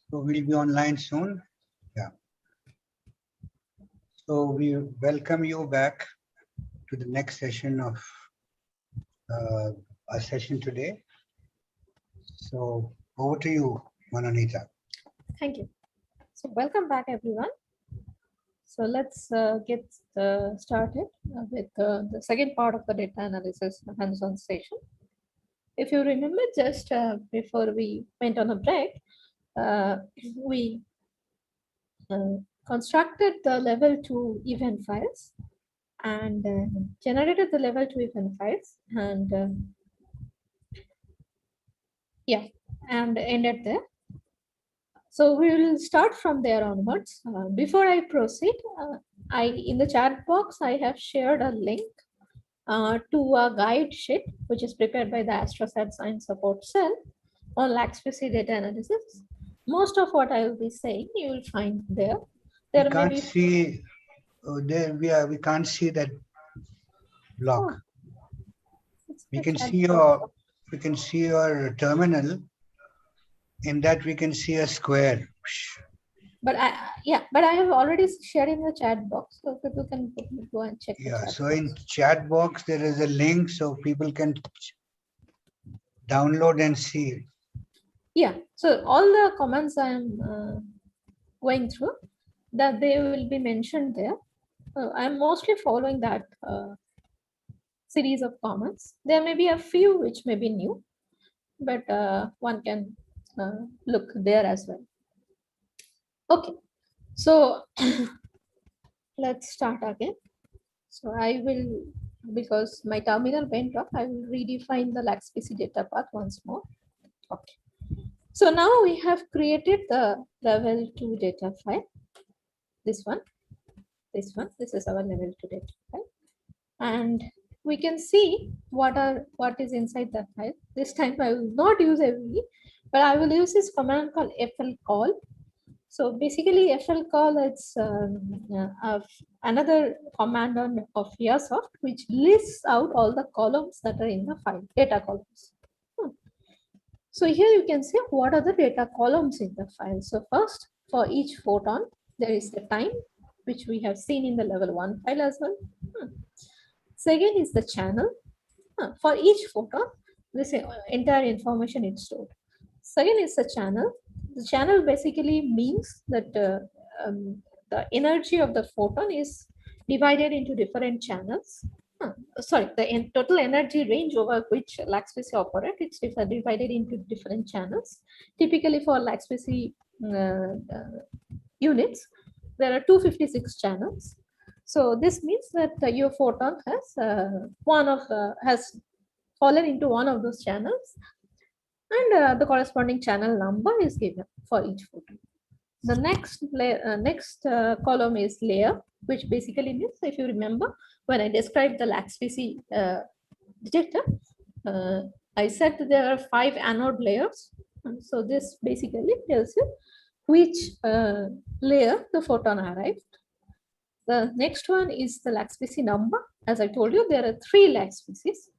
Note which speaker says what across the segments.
Speaker 1: So we'll be online soon. Yeah. So we welcome you back to the next session of our session today. So over to you, Manoneeta.
Speaker 2: Thank you. So welcome back, everyone. So let's get started with the second part of the data analysis hands-on session. If you remember, just before we went on a break, we constructed the level 2 event files and generated the level 2 event files and and ended there. So we will start from there onwards. Before I proceed, in the chat box, I have shared a link to a guide sheet, which is prepared by the AstroSat Science Support Cell on LaxPC data analysis. Most of what I will be saying, you will find there.
Speaker 1: We can't see, we can't see that block. We can see your terminal. In that we can see a square.
Speaker 2: But I have already shared in the chat box, so people can go and check.
Speaker 1: Yeah, so in chat box there is a link so people can download and see it.
Speaker 2: Yeah, so all the comments I am going through, that they will be mentioned there. I'm mostly following that series of comments. There may be a few which may be new, but one can look there as well. Okay, so let's start again. So I will, because my terminal went off, I will redefine the LaxPC data path once more. Okay. So now we have created the level 2 data file. This one, this is our level 2 data file. And we can see what is inside the file. This time I will not use AV, but I will use this command called flcall. So basically flcall, it's another command of Airsoft which lists out all the columns that are in the file, data columns. So here you can see what are the data columns in the file. So first, for each photon, there is the time, which we have seen in the level 1 file as well. Second is the channel. For each photon, this entire information is stored. Second is the channel. The channel basically means that the energy of the photon is divided into different channels. Sorry, the total energy range over which LaxPC operates, it's divided into different channels. Typically for LaxPC units, there are 256 channels. So this means that your photon has fallen into one of those channels, and the corresponding channel number is given for each photon. The next column is layer, which basically means, if you remember, when I described the LaxPC detector, I said that there are 5 anode layers. So this basically tells you which layer the photon arrived. The next one is the LaxPC number. As I told you, there are 3 LaxPCs.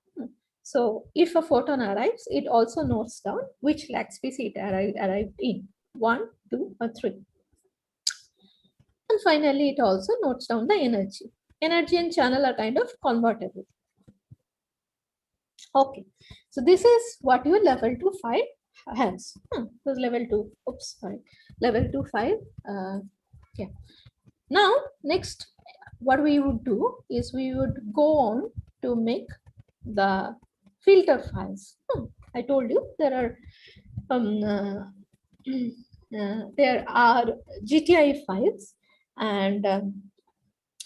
Speaker 2: So if a photon arrives, it also notes down which LaxPC it arrived in, 1, 2, or 3. And finally, it also notes down the energy. Energy and channel are kind of convertible. Okay, so this is what your level 2 file has. So level 2, level 2 file. Yeah. Now, next, what we would do is we would go on to make the filter files. I told you there are GTI files, and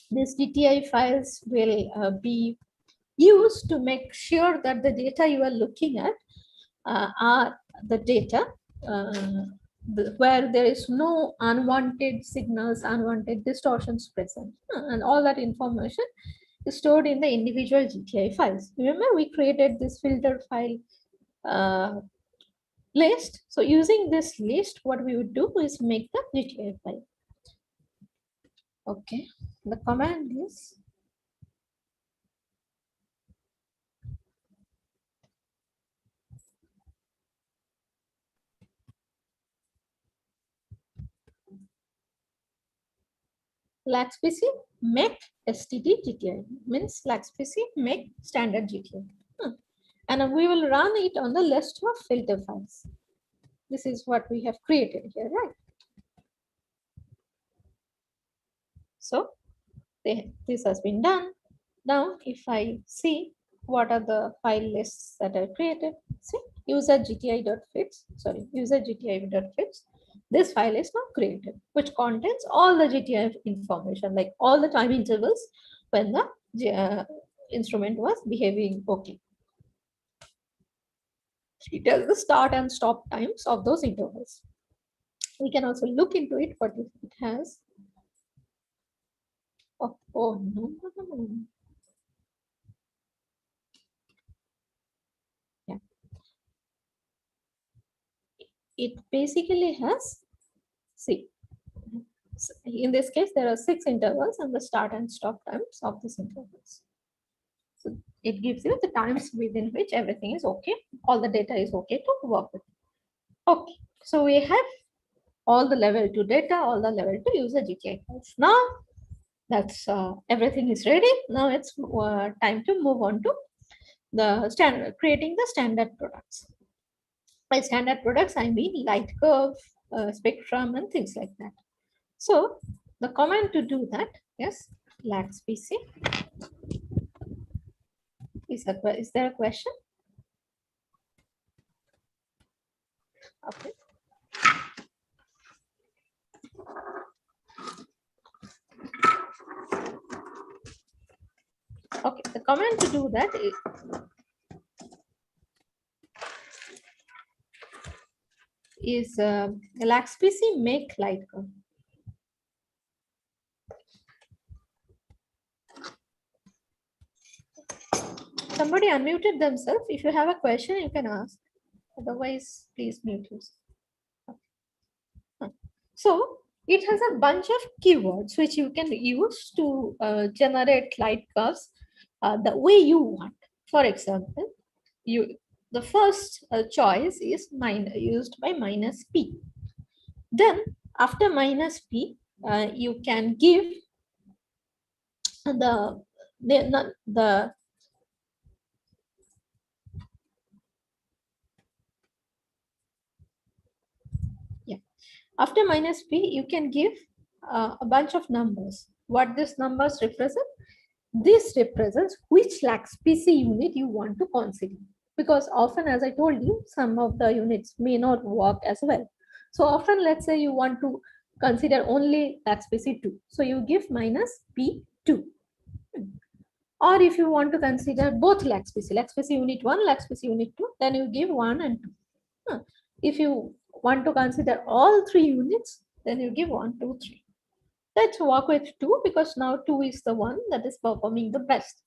Speaker 2: these GTI files will be used to make sure that the data you are looking at are the data where there is no unwanted signals, unwanted distortions present, and all that information is stored in the individual GTI files. Remember, we created this filter file list. So using this list, what we would do is make the GTI file. Okay, the command is LaxPC make STD GTI, means LaxPC make standard GTI. And we will run it on the list of filter files. This is what we have created here, right? So this has been done. Now, if I see what are the file lists that are created, see user gti.fits, sorry, user gti.fits. This file is now created, which contains all the GTI information, like all the time intervals when the instrument was behaving okay. It tells the start and stop times of those intervals. We can also look into it, what it has. Oh no. Yeah. It basically has, see, in this case, there are 6 intervals and the start and stop times of these intervals. So it gives you the times within which everything is okay. All the data is okay to work with. Okay, so we have all the level 2 data, all the level 2 user GTI files. Now that's everything is ready. Now it's time to move on to the standard, creating the standard products. By standard products, I mean light curve, spectrum, and things like that. So the command to do that is LaxPC. Is there a question? Okay. Okay, the command to do that is LaxPC make light curve. Somebody unmuted themselves. If you have a question, you can ask. Otherwise, please mute yourself. Okay. So it has a bunch of keywords which you can use to generate light curves the way you want. For example, the first choice is used by minus p. Then after minus p, you can give the after minus p, you can give a bunch of numbers. What these numbers represent? This represents which LaxPC unit you want to consider. Because often, as I told you, some of the units may not work as well. So often, let's say you want to consider only LaxPC 2. So you give minus P2. Or if you want to consider both LaxPC unit 1, LaxPC unit 2, then you give 1 and 2. If you want to consider all 3 units, then you give 1, 2, 3. Let's work with 2 because now 2 is the one that is performing the best.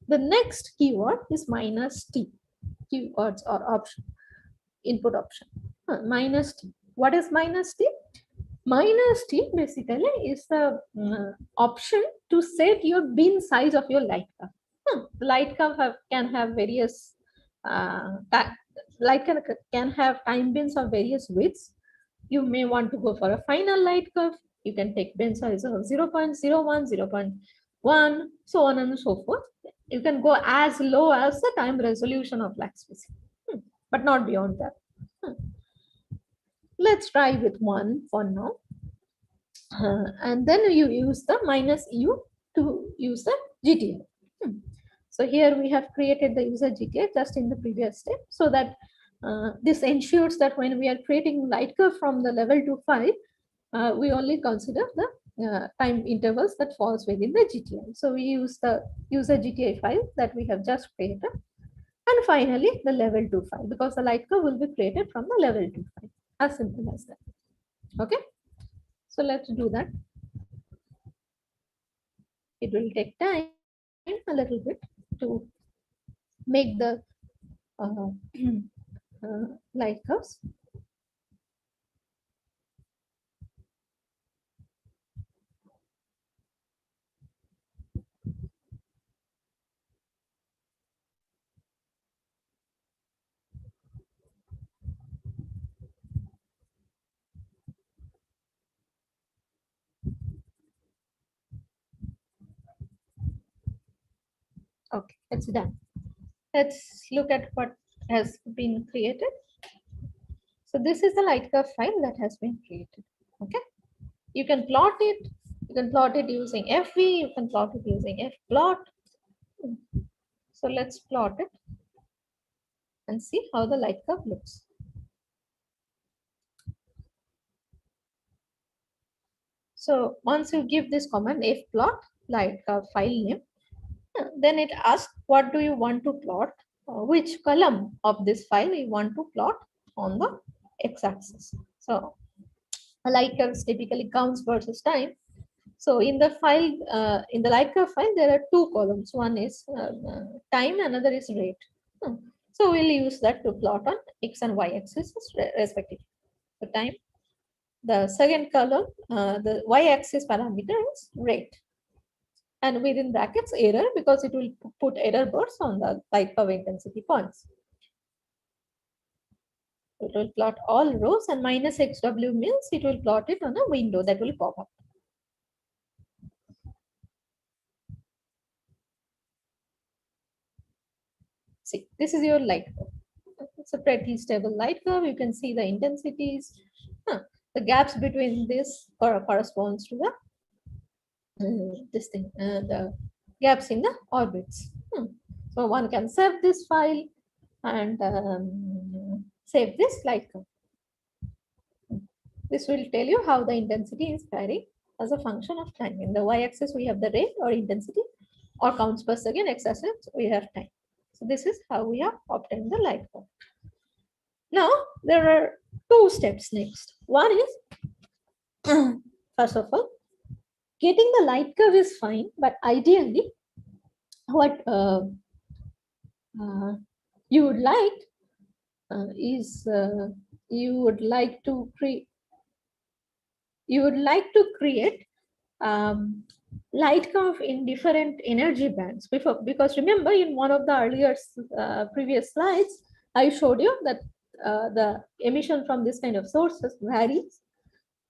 Speaker 2: The next keyword is minus t. Keywords or option, input option. Minus t. What is minus t? Minus t basically is the option to set your bin size of your light curve. Light curve can have various light can have time bins of various widths. You may want to go for a final light curve. You can take bin size of 0.01, 0.1, so on and so forth. You can go as low as the time resolution of LaxPC, but not beyond that. Let's try with 1 for now. And then you use the minus u to use the GTI. So here we have created the user GTI just in the previous step, so that this ensures that when we are creating light curve from the level to 5, we only consider the time intervals that falls within the GTI. So we use the user GTI file that we have just created. And finally, the level 2 file, because the light curve will be created from the level 2 file. As simple as that. Okay. So let's do that. It will take time a little bit to make the light curves. Okay, it's done. Let's look at what has been created. So this is the light curve file that has been created. Okay, you can plot it. You can plot it using FV. You can plot it using Fplot. So let's plot it and see how the light curve looks. So once you give this command Fplot light curve file name, then it asks what do you want to plot, which column of this file you want to plot on the x-axis. So light curves typically counts versus time. So in the file, in the light curve file, there are two columns. One is time, another is rate. So we'll use that to plot on x and y axis respectively. The time. The second column, the y-axis parameter is rate. And within brackets error, because it will put error bars on the light curve intensity points. It will plot all rows, and minus XW means it will plot it on a window that will pop up. See, this is your light curve. It's a pretty stable light curve. You can see the intensities. The gaps between this corresponds to the the gaps in the orbits. So one can save this file and save this light curve. This will tell you how the intensity is varying as a function of time. In the y-axis, we have the rate or intensity, or counts per second. X-axis, we have time. So this is how we have obtained the light curve. Now, there are two steps next. One is, first of all, getting the light curve is fine, but ideally, what you would like is you would like to create light curve in different energy bands because remember in one of the earlier previous slides I showed you that the emission from this kind of sources varies,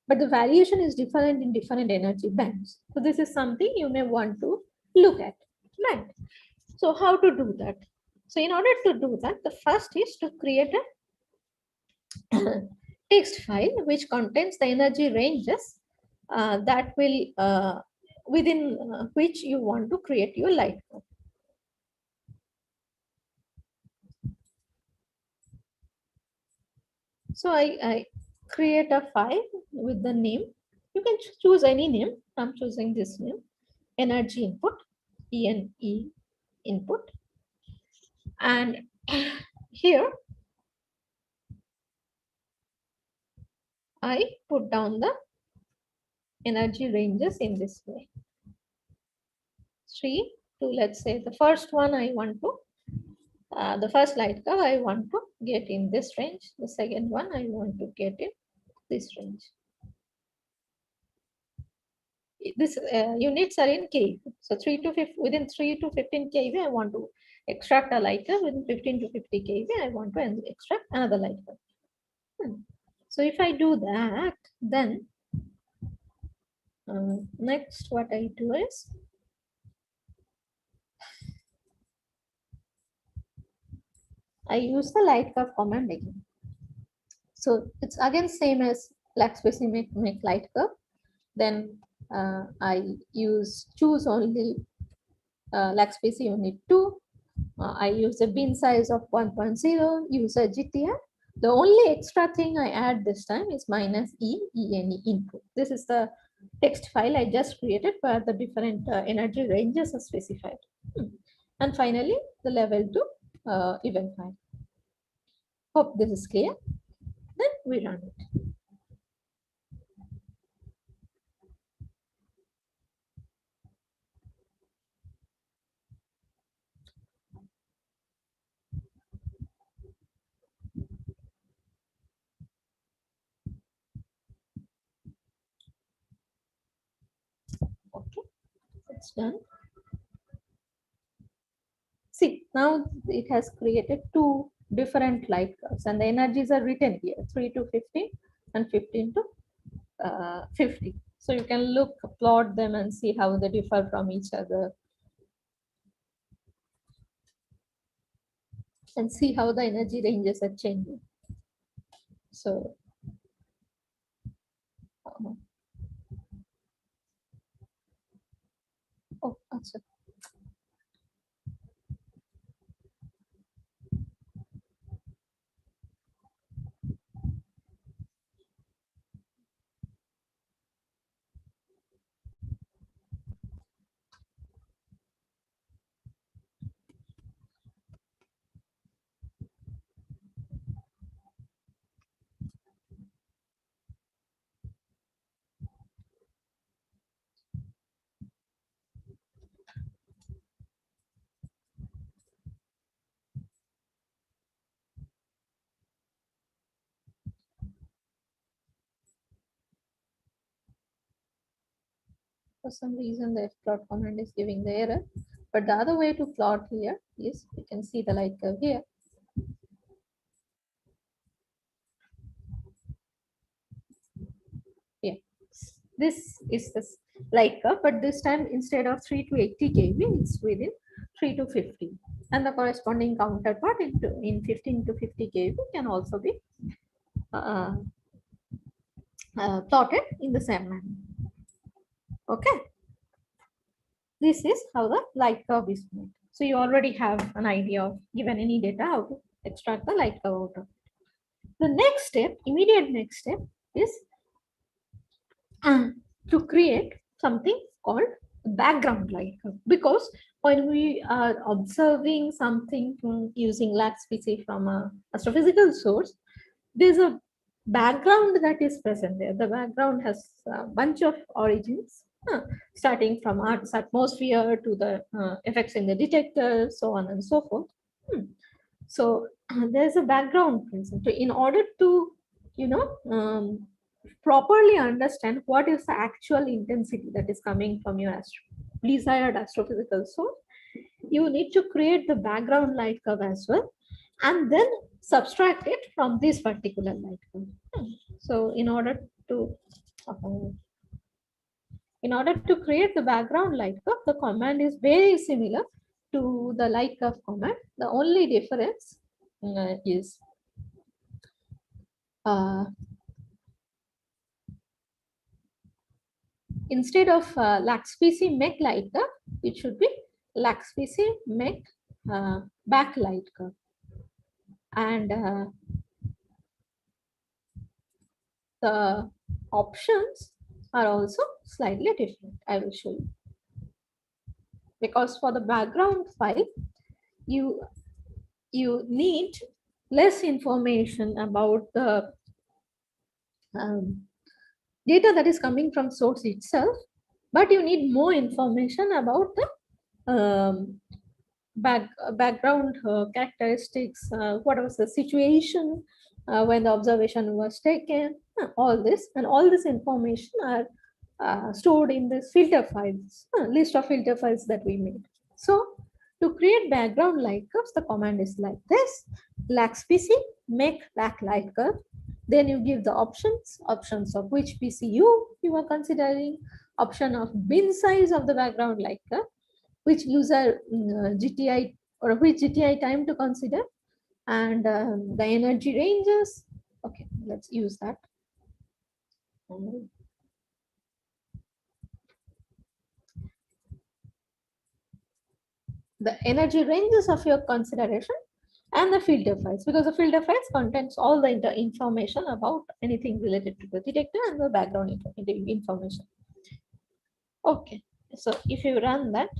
Speaker 2: but the variation is different in different energy bands. So this is something you may want to look at, right? So how to do that? So in order to do that, the first is to create a text file which contains the energy ranges that will within which you want to create your light curve. So I create a file with the name. You can choose any name. I'm choosing this name, energy input, ENE input. And here I put down the energy ranges in this way. 3 to, let's say, the first one I want to, the first light curve I want to get in this range. The second one I want to get in this range. This units are in kV. So 3 to 5, within 3 to 15 kV, I want to extract a light curve. Within 15 to 50 kV, I want to extract another light curve. So if I do that, then next what I do is I use the light curve command again. So it's again same as Laxpesi make light curve. Then I choose only Laxpesi unit 2. I use a bin size of 1.0, use a GTR. The only extra thing I add this time is minus ENE input. This is the text file I just created where the different energy ranges are specified. And finally, the level 2 event file. Hope this is clear. Then we run it. Okay, it's done. See, now it has created two different light curves and the energies are written here, 3 to 15 and 15 to 50. So you can plot them and see how they differ from each other. and see how the energy ranges are changing. So, oh, achha. For some reason, the fplot command is giving the error. But the other way to plot here is you can see the light curve here. Yeah, this is the light curve, but this time instead of 3 to 80 kV, it's within 3 to 50. And the corresponding counterpart in 15 to 50 kV can also be uh, plotted in the same manner. Okay. This is how the light curve is made. So you already have an idea of, given any data, how to extract the light curve out of it. The next step, immediate next step, is to create something called background light curve. Because when we are observing something using lag species from a astrophysical source, there's a background that is present there. The background has a bunch of origins, starting from Earth's atmosphere to the effects in the detector, so on and so forth. So there's a background present. So in order to, properly understand what is the actual intensity that is coming from your desired astrophysical source, you need to create the background light curve as well, and then subtract it from this particular light curve. So in order to create the background light curve, the command is very similar to the light curve command. The only difference is instead of lag species make light curve, it should be lag species make back light curve. And the options are also slightly different. I will show you. Because for the background file, you need less information about the data that is coming from source itself, but you need more information about the background characteristics, what was the situation when the observation was taken, all this, and all this information are stored in this filter files, list of filter files that we made. So to create background light curves, the command is like this: lag species make back light curve. Then you give the options of which PCU you are considering, option of bin size of the background light curve, which user GTI or which GTI time to consider, and the energy ranges. Okay, let's use that. The energy ranges of your consideration and the filter files, because the filter files contains all the information about anything related to the detector and the background information. Okay, so if you run that,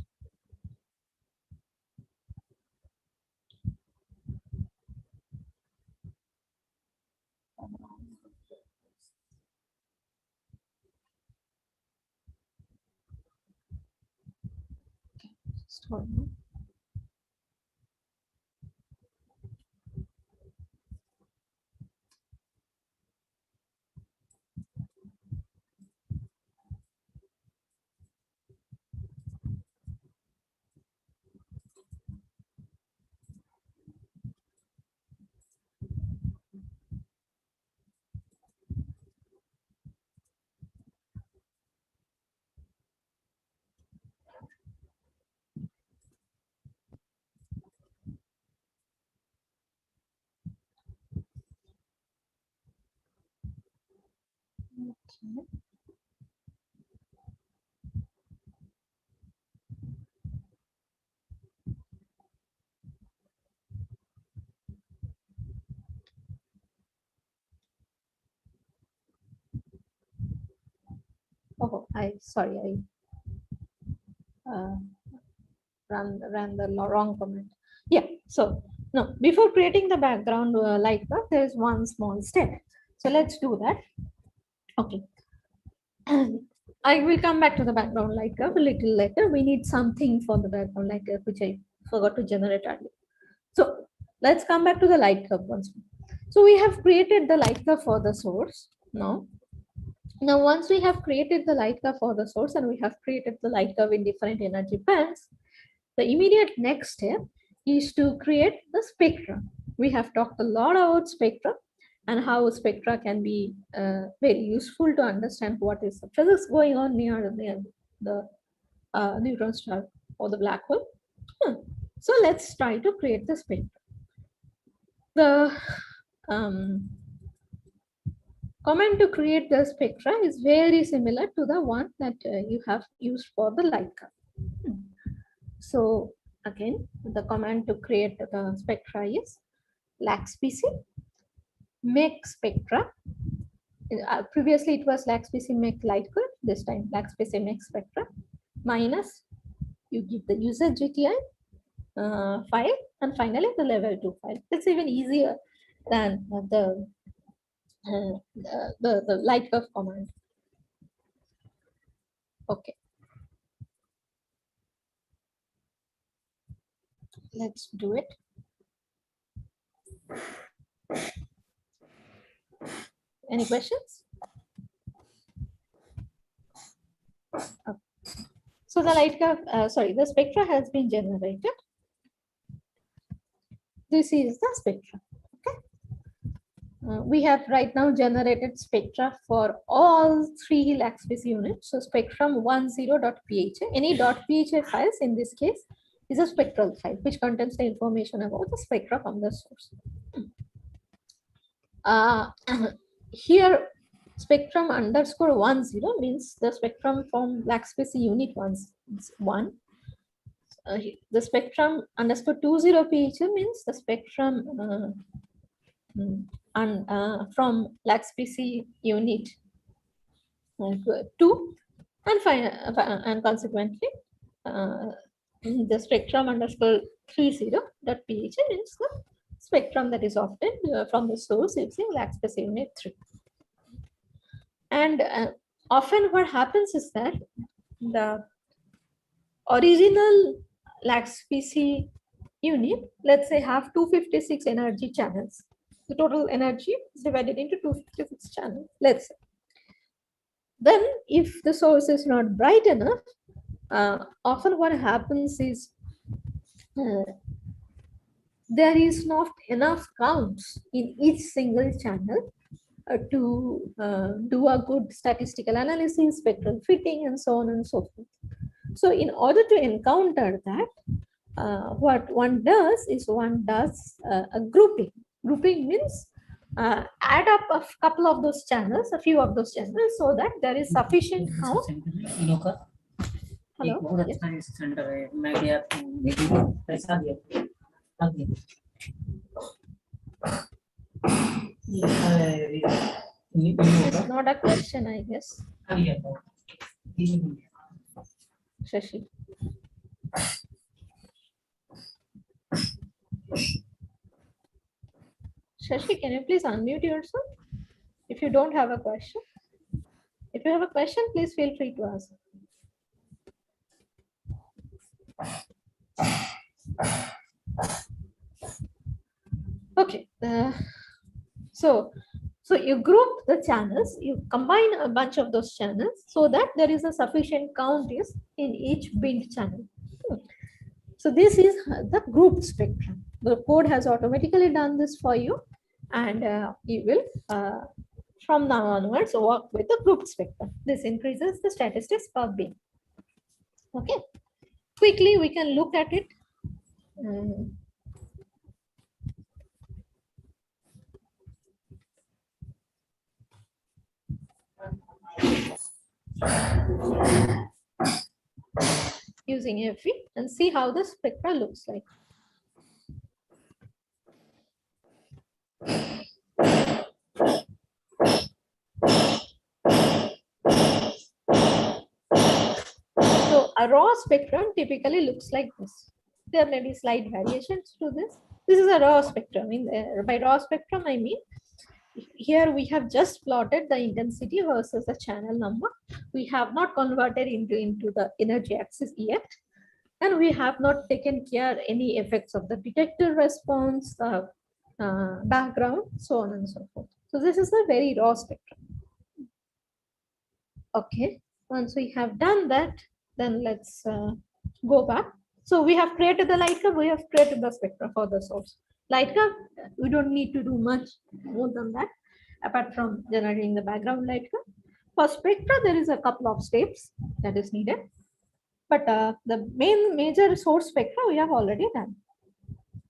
Speaker 2: Okay. Oh, sorry, I ran the wrong comment. Yeah, so no, before creating the background light curve, there is one small step. So let's do that. Okay. I will come back to the background light curve a little later. We need something for the background light curve, which I forgot to generate earlier. So let's come back to the light curve once more. So we have created the light curve for the source now. Now, once we have created the light curve for the source and we have created the light curve in different energy bands, the immediate next step is to create the spectra. We have talked a lot about spectra and how spectra can be very useful to understand what is the physics going on near the neutron star or the black hole. So let's try to create the spectra. The command to create the spectra is very similar to the one that you have used for the light curve. So again, the command to create the spectra is laxpc make spectra. Previously it was laxpc make light curve. This time laxpc make spectra minus you give the user GTI file and finally the level 2 file. It's even easier than the light curve command. Okay. Let's do it. Any questions? Okay. So the light curve, the spectra has been generated. This is the spectra. Okay. We have right now generated spectra for all 3 laxpc units. So spectrum 10.pha. Any .pha files in this case is a spectral file which contains the information about the spectra from the source. Here spectrum underscore 10 means the spectrum from laxpc unit 1. The spectrum underscore 20pha means the spectrum from laxpc unit 2, and consequently the spectrum underscore 30.pha means the spectrum that is obtained from the source using laxpc unit 3. And often what happens is that the original laxpc unit, let's say, have 256 energy channels. The total energy is divided into 256 channels, let's say. Then if the source is not bright enough, often what happens is there is not enough counts in each single channel to do a good statistical analysis, spectral fitting, and so on and so forth. So in order to encounter that, what one does is one does a grouping. Grouping means add up a couple of those channels, a few of those channels, so that there is sufficient count. Hello? It's not a question, I guess. Shashi. Shashi, can you please unmute yourself if you don't have a question? If you have a question, please feel free to ask. Okay. So you group the channels, you combine a bunch of those channels so that there is a sufficient count is in each binned channel. So this is the grouped spectrum. The code has automatically done this for you, and you will from now onwards work with the grouped spectrum. This increases the statistics per bin. Okay. Quickly we can look at it. using FE and see how the spectra looks like. So a raw spectrum typically looks like this. There may be slight variations to this. This is a raw spectrum. By raw spectrum, I mean here we have just plotted the intensity versus the channel number. We have not converted into the energy axis yet. And we have not taken care any effects of the detector response, the background, so on and so forth. So this is a very raw spectrum. Okay, once we have done that, then let's go back. So we have created the light curve, we have created the spectra for the source. Light curve, we don't need to do much more than that, apart from generating the background light curve. For spectra, there is a couple of steps that is needed. But the major source spectra we have already done.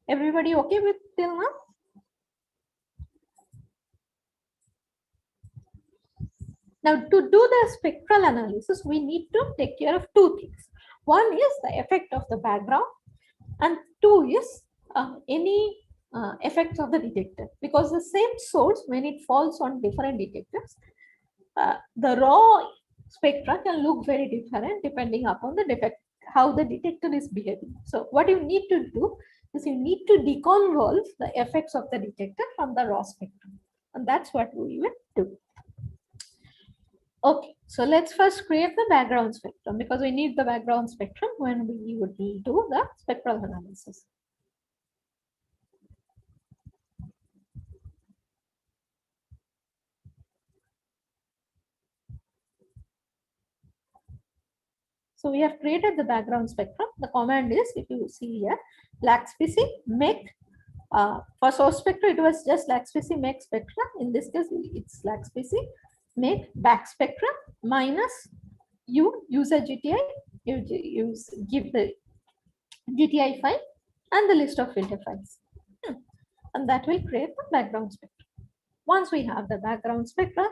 Speaker 2: Everybody okay with till now? Now to do the spectral analysis, we need to take care of two things. One is the effect of the background, and two is any effects of the detector. Because the same source, when it falls on different detectors, the raw spectra can look very different depending upon the defect, how the detector is behaving. So what you need to do is you need to deconvolve the effects of the detector from the raw spectrum. And that's what we will do. Okay, so let's first create the background spectrum because we need the background spectrum when we would do the spectral analysis. So we have created the background spectrum. The command is, if you see here, LaxPC make, for source spectra, it was just LaxPC make spectra. In this case, it's LaxPC make back spectra minus user GTI, give the GTI file and the list of filter files. And that will create the background spectra. Once we have the background spectra,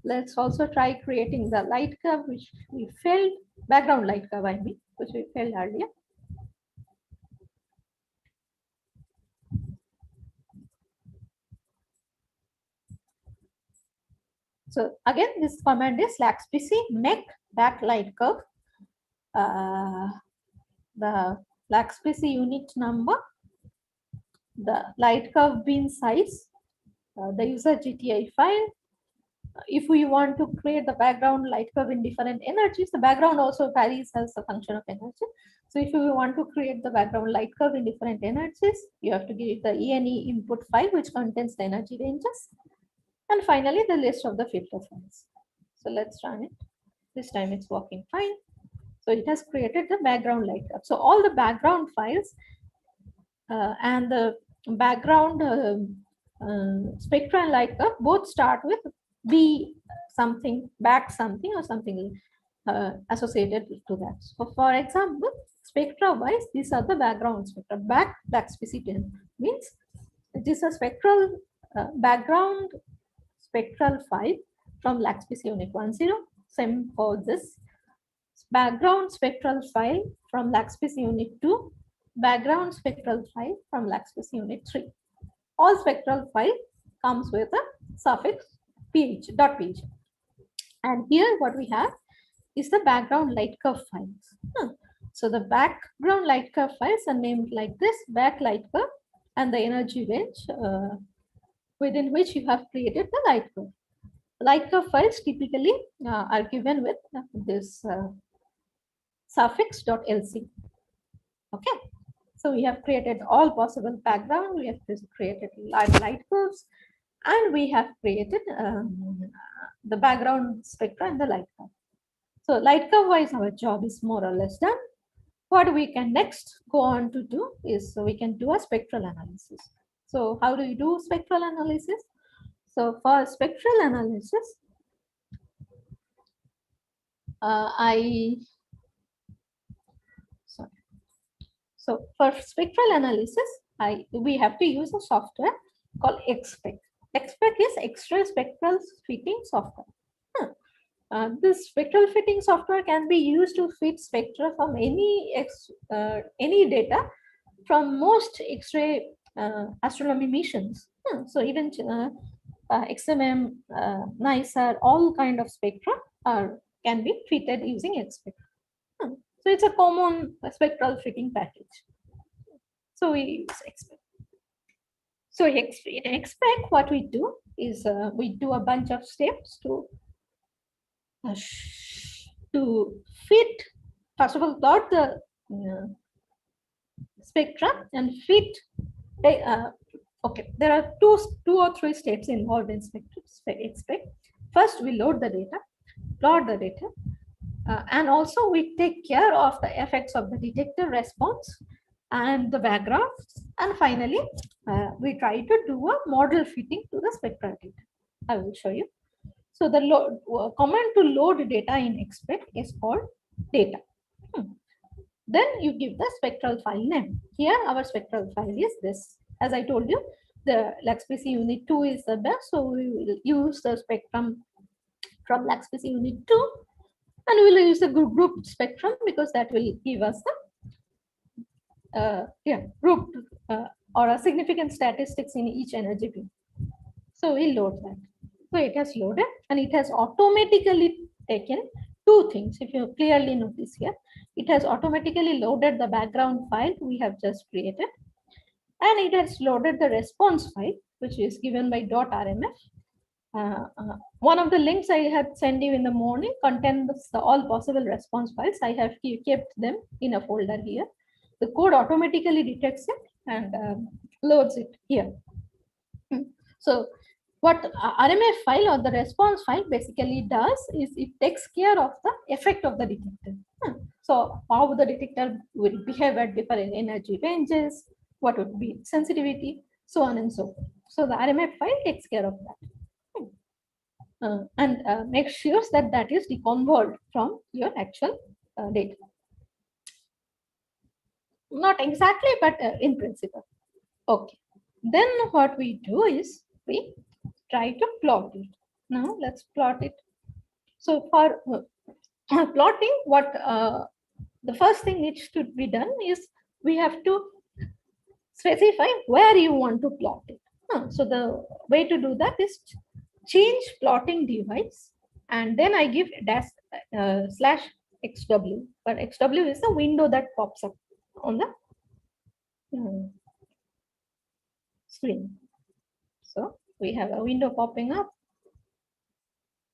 Speaker 2: let's also try creating the light curve, which we failed, background light curve, I mean, which we failed earlier. So again, this command is LaxPC make back light curve. The LaxPC unit number, the light curve bin size, the user GTI file. If we want to create the background light curve in different energies, the background also varies as a function of energy. So if you want to create the background light curve in different energies, you have to give the ENE input file, which contains the energy ranges. And finally, the list of the filter files. So let's run it. This time it's working fine. So it has created the background light curve. So all the background files and the background spectra and light curve both start with B something, back something, or something associated to that. So for example, spectra wise, these are the background spectra. Back specific means it is a spectral background spectral file from LaxPC unit 10. Same for this background spectral file from LaxPC unit 2, background spectral file from LaxPC unit 3. All spectral file comes with a suffix .png. And here what we have is the background light curve files. So the background light curve files are named like this, back light curve, and the energy range within which you have created the light curve. Light curve files typically are given with this suffix .lc. Okay, so we have created all possible background, we have created light curves, and we have created the background spectra and the light curve. So light curve wise, our job is more or less done. What we can next go on to do is, so we can do a spectral analysis. So how do you do spectral analysis? So for spectral analysis, So for spectral analysis, we have to use a software called X-ray. X-ray is X-ray spectral fitting software. This spectral fitting software can be used to fit spectra from any data from most X-ray astronomy missions. So even XMM, NICER, all kind of spectra can be fitted using X-Spectra. So it's a common spectral fitting package. So we use X-Spec. So in X-Spec, what we do is we do a bunch of steps to fit. First of all, plot the spectra and fit. Okay, there are two or three steps involved in X-Spec. First, we load the data, plot the data, and also we take care of the effects of the detector response and the backgrounds. And finally, we try to do a model fitting to the spectral data. I will show you. So the command to load data in X-Spec is called data. Then you give the spectral file name. Here our spectral file is this. As I told you, the LaxPC unit 2 is the best. So we will use the spectrum from LaxPC unit 2, and we will use the grouped spectrum because that will give us the grouped or a significant statistics in each energy beam. So we load that. So it has loaded and it has automatically taken two things. If you clearly notice here, it has automatically loaded the background file we have just created, and it has loaded the response file, which is given by .rmf. One of the links I had sent you in the morning contains all possible response files. I have kept them in a folder here. The code automatically detects it and loads it here. So what RMF file or the response file basically does is it takes care of the effect of the detector. So how the detector will behave at different energy ranges, what would be sensitivity, so on and so forth. So the RMF file takes care of that. And make sure that that is deconvolved from your actual data. Not exactly, but in principle. Okay. Then what we do is we try to plot it. Now let's plot it. So for plotting, what the first thing needs to be done is we have to specify where you want to plot it. So the way to do that is change plotting device, and then I give slash XW. But XW is the window that pops up on the screen. So we have a window popping up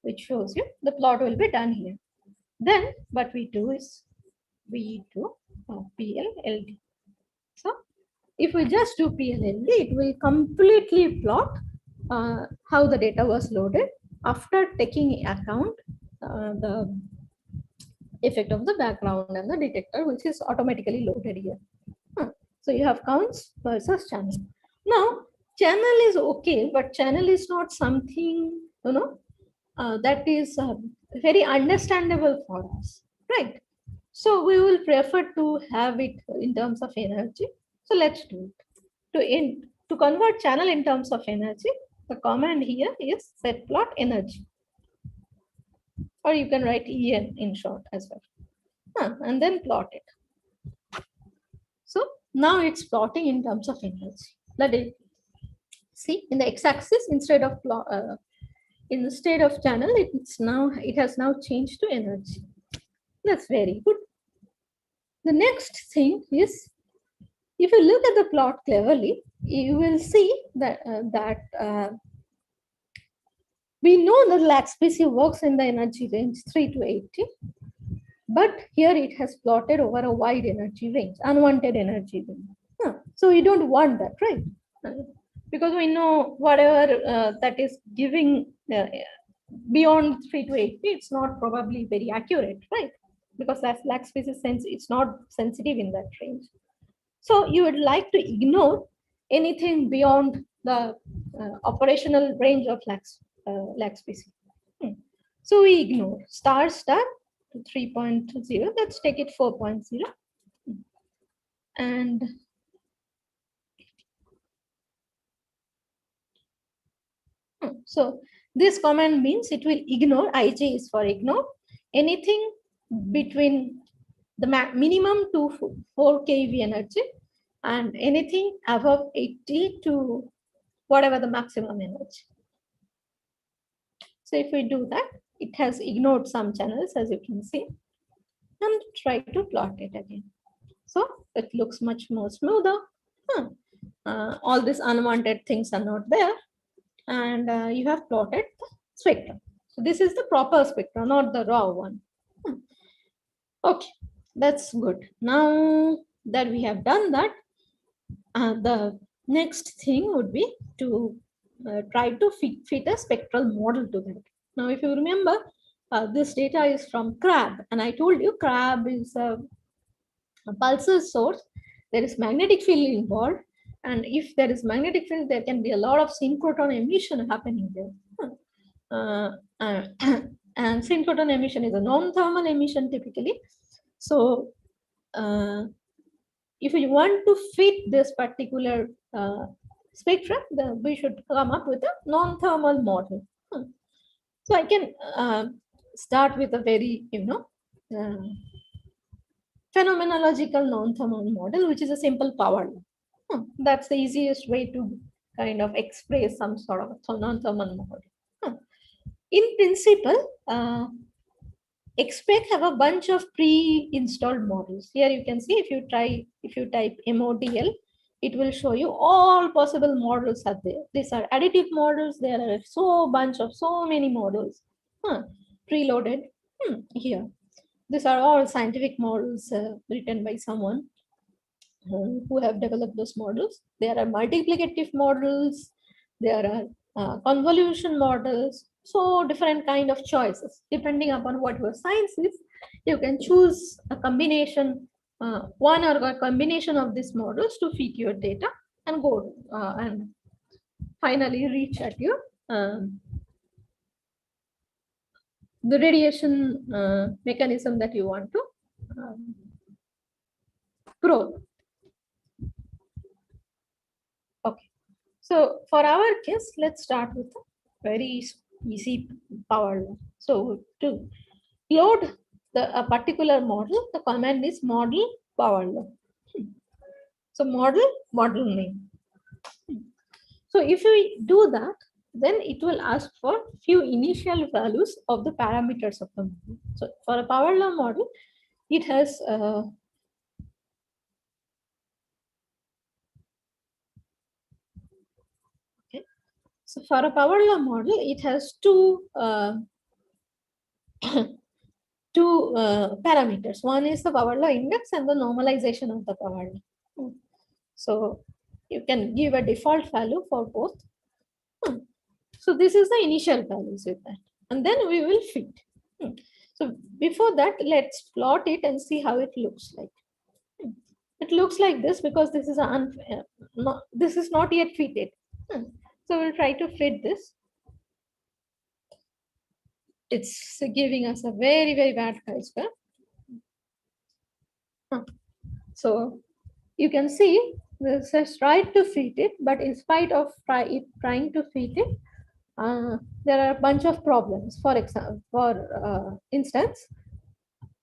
Speaker 2: which shows you the plot will be done here. Then what we do is we do PLLD. So if we just do PLLD, it will completely plot how the data was loaded after taking account the effect of the background and the detector, which is automatically loaded here. So you have counts versus channel. Now channel is okay, but channel is not something that is very understandable for us, right? So we will prefer to have it in terms of energy. So let's do it. To convert channel in terms of energy, the command here is set plot energy, or you can write EN in short as well, and then plot it. So now it's plotting in terms of energy. Let it see in the x-axis instead of channel, it has now changed to energy. That's very good. The next thing is, if you look at the plot cleverly, you will see that we know that LaxPC works in the energy range 3 to 80, but here it has plotted over a wide energy range, unwanted energy range. So we don't want that, right? Because we know whatever that is giving beyond 3 to 80, it's not probably very accurate, right? Because as LaxPC sense, it's not sensitive in that range. So you would like to ignore anything beyond the operational range of LaxPC. So we ignore star to 3.0. Let's take it 4.0. And so This command means it will ignore, IJ is for ignore, anything between the minimum to 4 keV energy and anything above 80 to whatever the maximum energy. So if we do that, it has ignored some channels, as you can see, and try to plot it again. So it looks much more smoother. All these unwanted things are not there, and you have plotted the spectrum. So this is the proper spectrum, not the raw one. Okay, that's good. Now that we have done that, the next thing would be to try to fit a spectral model to that. Now, if you remember, this data is from CRAB, and I told you CRAB is a pulses source. There is magnetic field involved, and if there is magnetic field, there can be a lot of synchrotron emission happening there. And synchrotron emission is a non-thermal emission typically. So if you want to fit this particular spectrum, then we should come up with a non-thermal model. So I can start with a very, phenomenological non-thermal model, which is a simple power law. That's the easiest way to kind of express some sort of a non-thermal model. In principle, X-Spec have a bunch of pre-installed models. Here you can see if you type MODL, it will show you all possible models are there. These are additive models. There are so many models preloaded here. These are all scientific models written by someone who have developed those models. There are multiplicative models. There are convolution models. So different kind of choices. Depending upon what your science is, you can choose a combination, one or a combination of these models to fit your data and go and finally reach at your the radiation mechanism that you want to probe. Okay, so for our case, let's start with a very easy power law. So to load a particular model, the command is model power law. So model name. So if we do that, then it will ask for few initial values of the parameters of the model. So for a power law model, it has so for a power law model, it has two parameters. One is the power law index and the normalization of the power law. So you can give a default value for both. So this is the initial values with that, and then we will fit. So before that, let's plot it and see how it looks like. It looks like this because this is this is not yet fitted. So we'll try to fit this. It's giving us a very, very bad chi-square. So you can see this has tried to fit it, but in spite of trying to fit it, there are a bunch of problems. For example, for instance,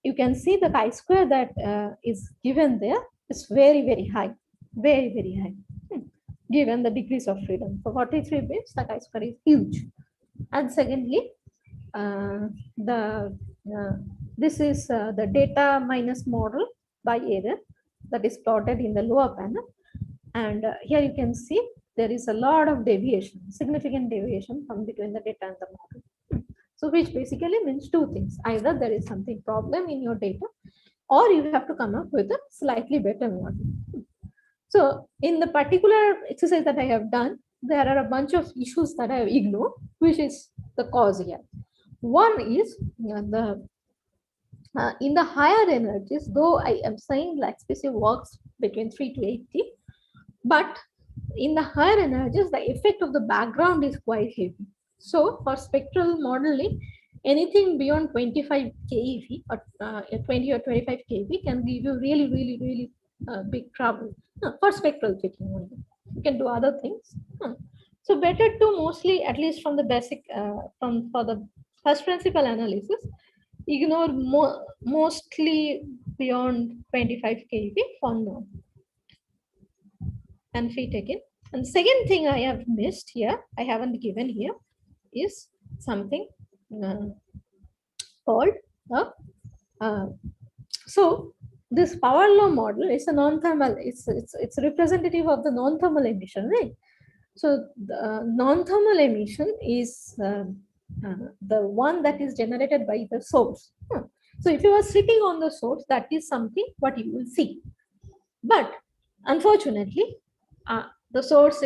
Speaker 2: you can see the chi-square that is given there is very, very high, very, very high, given the degrees of freedom. For 43 bits, the chi-square is huge. And secondly, this is the data minus model by error that is plotted in the lower panel. And here you can see there is a lot of deviation, significant deviation from between the data and the model. So which basically means two things. Either there is something problem in your data, or you have to come up with a slightly better model. So in the particular exercise that I have done, there are a bunch of issues that I have ignored, which is the cause here. One is in the higher energies, though I am saying like species works between 3 to 80, but in the higher energies, the effect of the background is quite heavy. So for spectral modeling, anything beyond 25 keV or 20 or 25 keV can give you really, really, really big trouble for spectral fitting only. You can do other things, So better to mostly, at least from the basic, for the first principle analysis, ignore mostly beyond 25 kV for now. And feet again. And second thing I have missed here, I haven't given here, is something called so this power law model is a non-thermal, it's representative of the non-thermal emission, right? So the non-thermal emission is the one that is generated by the source. So if you are sitting on the source, that is something what you will see. But unfortunately, the source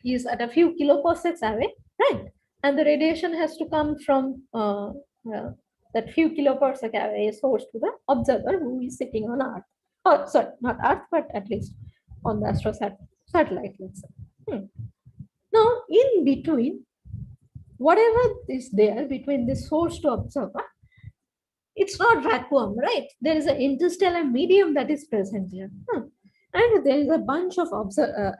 Speaker 2: is at a few kiloparsecs away, right? And the radiation has to come from that few kiloparsec away source to the observer who is sitting on Earth. Oh, sorry, not Earth, but at least on the satellite, let's say. Now, in between, whatever is there between the source to observer, it's not vacuum, right? There is an interstellar medium that is present here. And there is a bunch of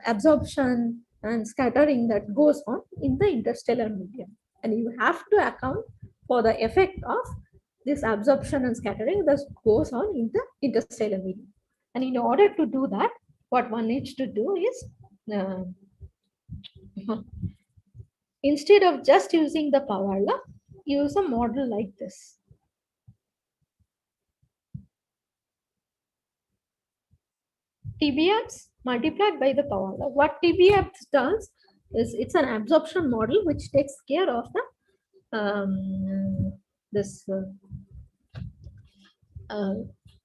Speaker 2: absorption and scattering that goes on in the interstellar medium. And you have to account for the effect of this absorption and scattering that goes on in the interstellar medium. And in order to do that, what one needs to do is, instead of just using the power law, use a model like this. TBFs multiplied by the power law. What TBFs does is it's an absorption model which takes care of the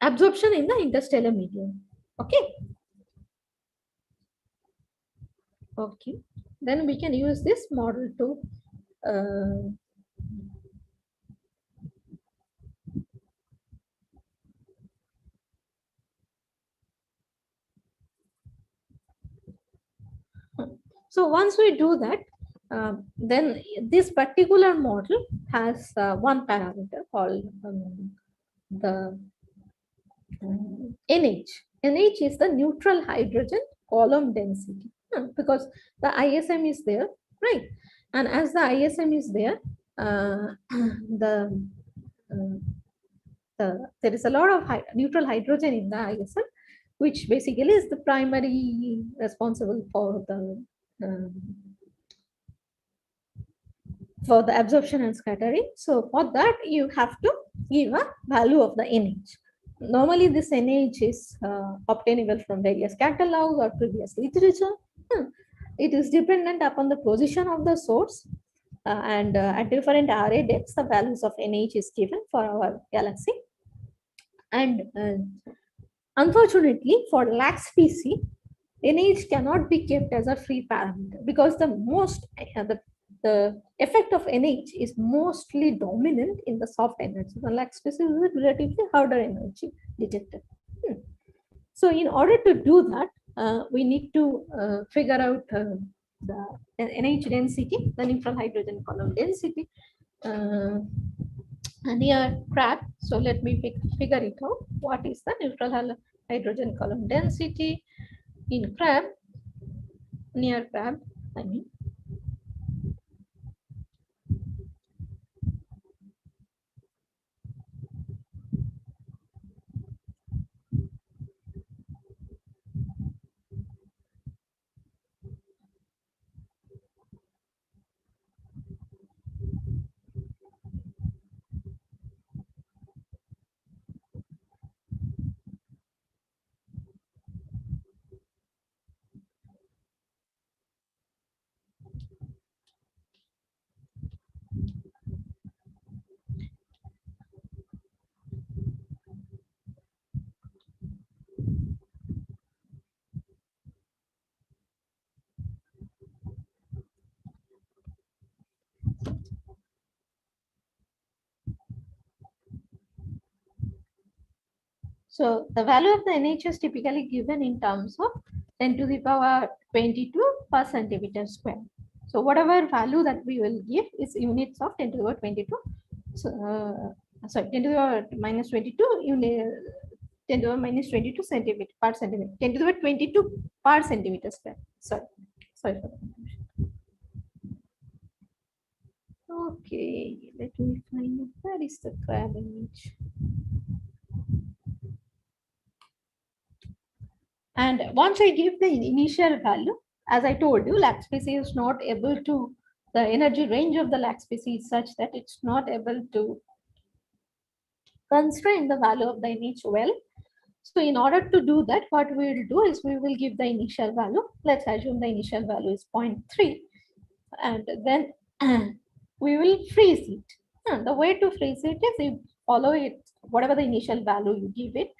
Speaker 2: absorption in the interstellar medium. Okay. Okay. Then we can use this model to so once we do that, then this particular model has one parameter called the NH. NH is the neutral hydrogen column density, because the ISM is there, right? And as the ISM is there, there is a lot of neutral hydrogen in the ISM, which basically is the primary responsible for the absorption and scattering. So for that, you have to give a value of the NH. Normally, this NH is obtainable from various catalogs or previous literature. It is dependent upon the position of the source, and at different array depths, the values of NH is given for our galaxy. And unfortunately, for lax PC, NH cannot be kept as a free parameter, because the effect of NH is mostly dominant in the soft energy. The lax species is a relatively harder energy detector. So in order to do that, we need to figure out the NH density, the neutral hydrogen column density, near crab. So let me figure it out. What is the neutral hydrogen column density in crab, near crab, I mean. So the value of the NH is typically given in terms of 10 to the power 22 per centimeter square. So whatever value that we will give is units of 10 to the power 22. So, sorry, 10 to the power minus 22 unit, 10 to the power minus 22 centimeter per centimeter, 10 to the power 22 per centimeter square. Sorry for the confusion. Okay, let me find where is the crab image. And once I give the initial value, as I told you, lag species is not able to, the energy range of the lag species is such that it's not able to constrain the value of the image well. So in order to do that, what we will do is we will give the initial value. Let's assume the initial value is 0.3, and then we will freeze it. The way to freeze it is you follow it, whatever the initial value you give it,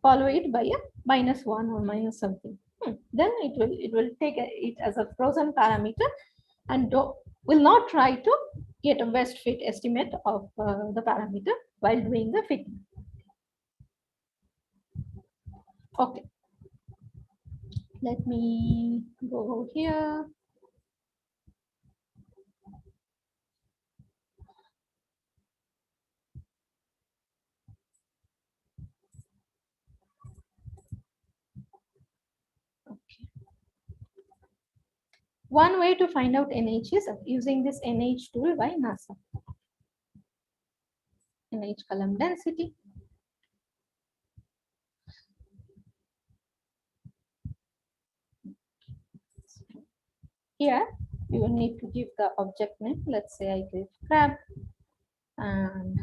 Speaker 2: follow it by a -1 or minus something. Then it will take it as a frozen parameter and will not try to get a best fit estimate of the parameter while doing the fitting. Okay, let me go here. Okay. One way to find out NH is using this NH tool by NASA. NH column density. Here, you will need to give the object name. Let's say I give crab and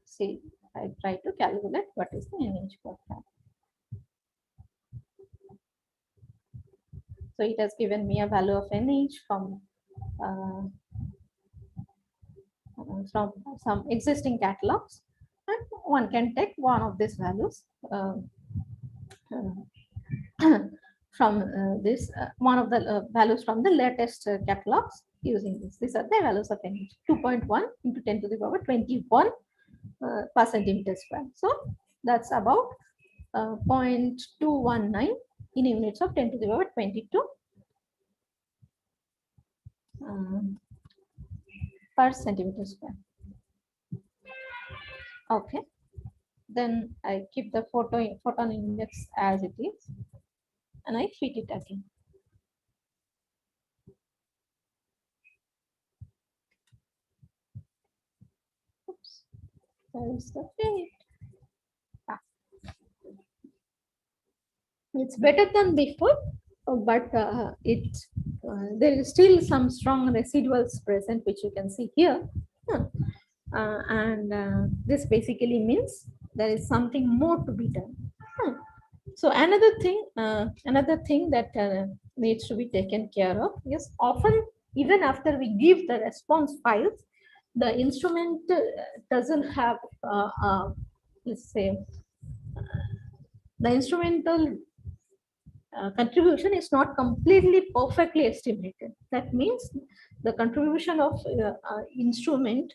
Speaker 2: see, I try to calculate what is the NH for crab. So it has given me a value of NH from some existing catalogs, and one can take one of these values from this one of the values from the latest catalogs using this. These are the values of NH. 2.1 into 10 to the power 21 per centimeter square. So that's about 0.219 in units of 10 to the power 22 per centimeter square. Okay, then I keep the photon index as it is, and I fit it again. Oops, there is the fit. It's better than before, but there is still some strong residuals present, which you can see here. And this basically means there is something more to be done. So another thing that needs to be taken care of is often, even after we give the response files, the instrument doesn't have let's say the instrumental contribution is not completely perfectly estimated. That means the contribution of instrument,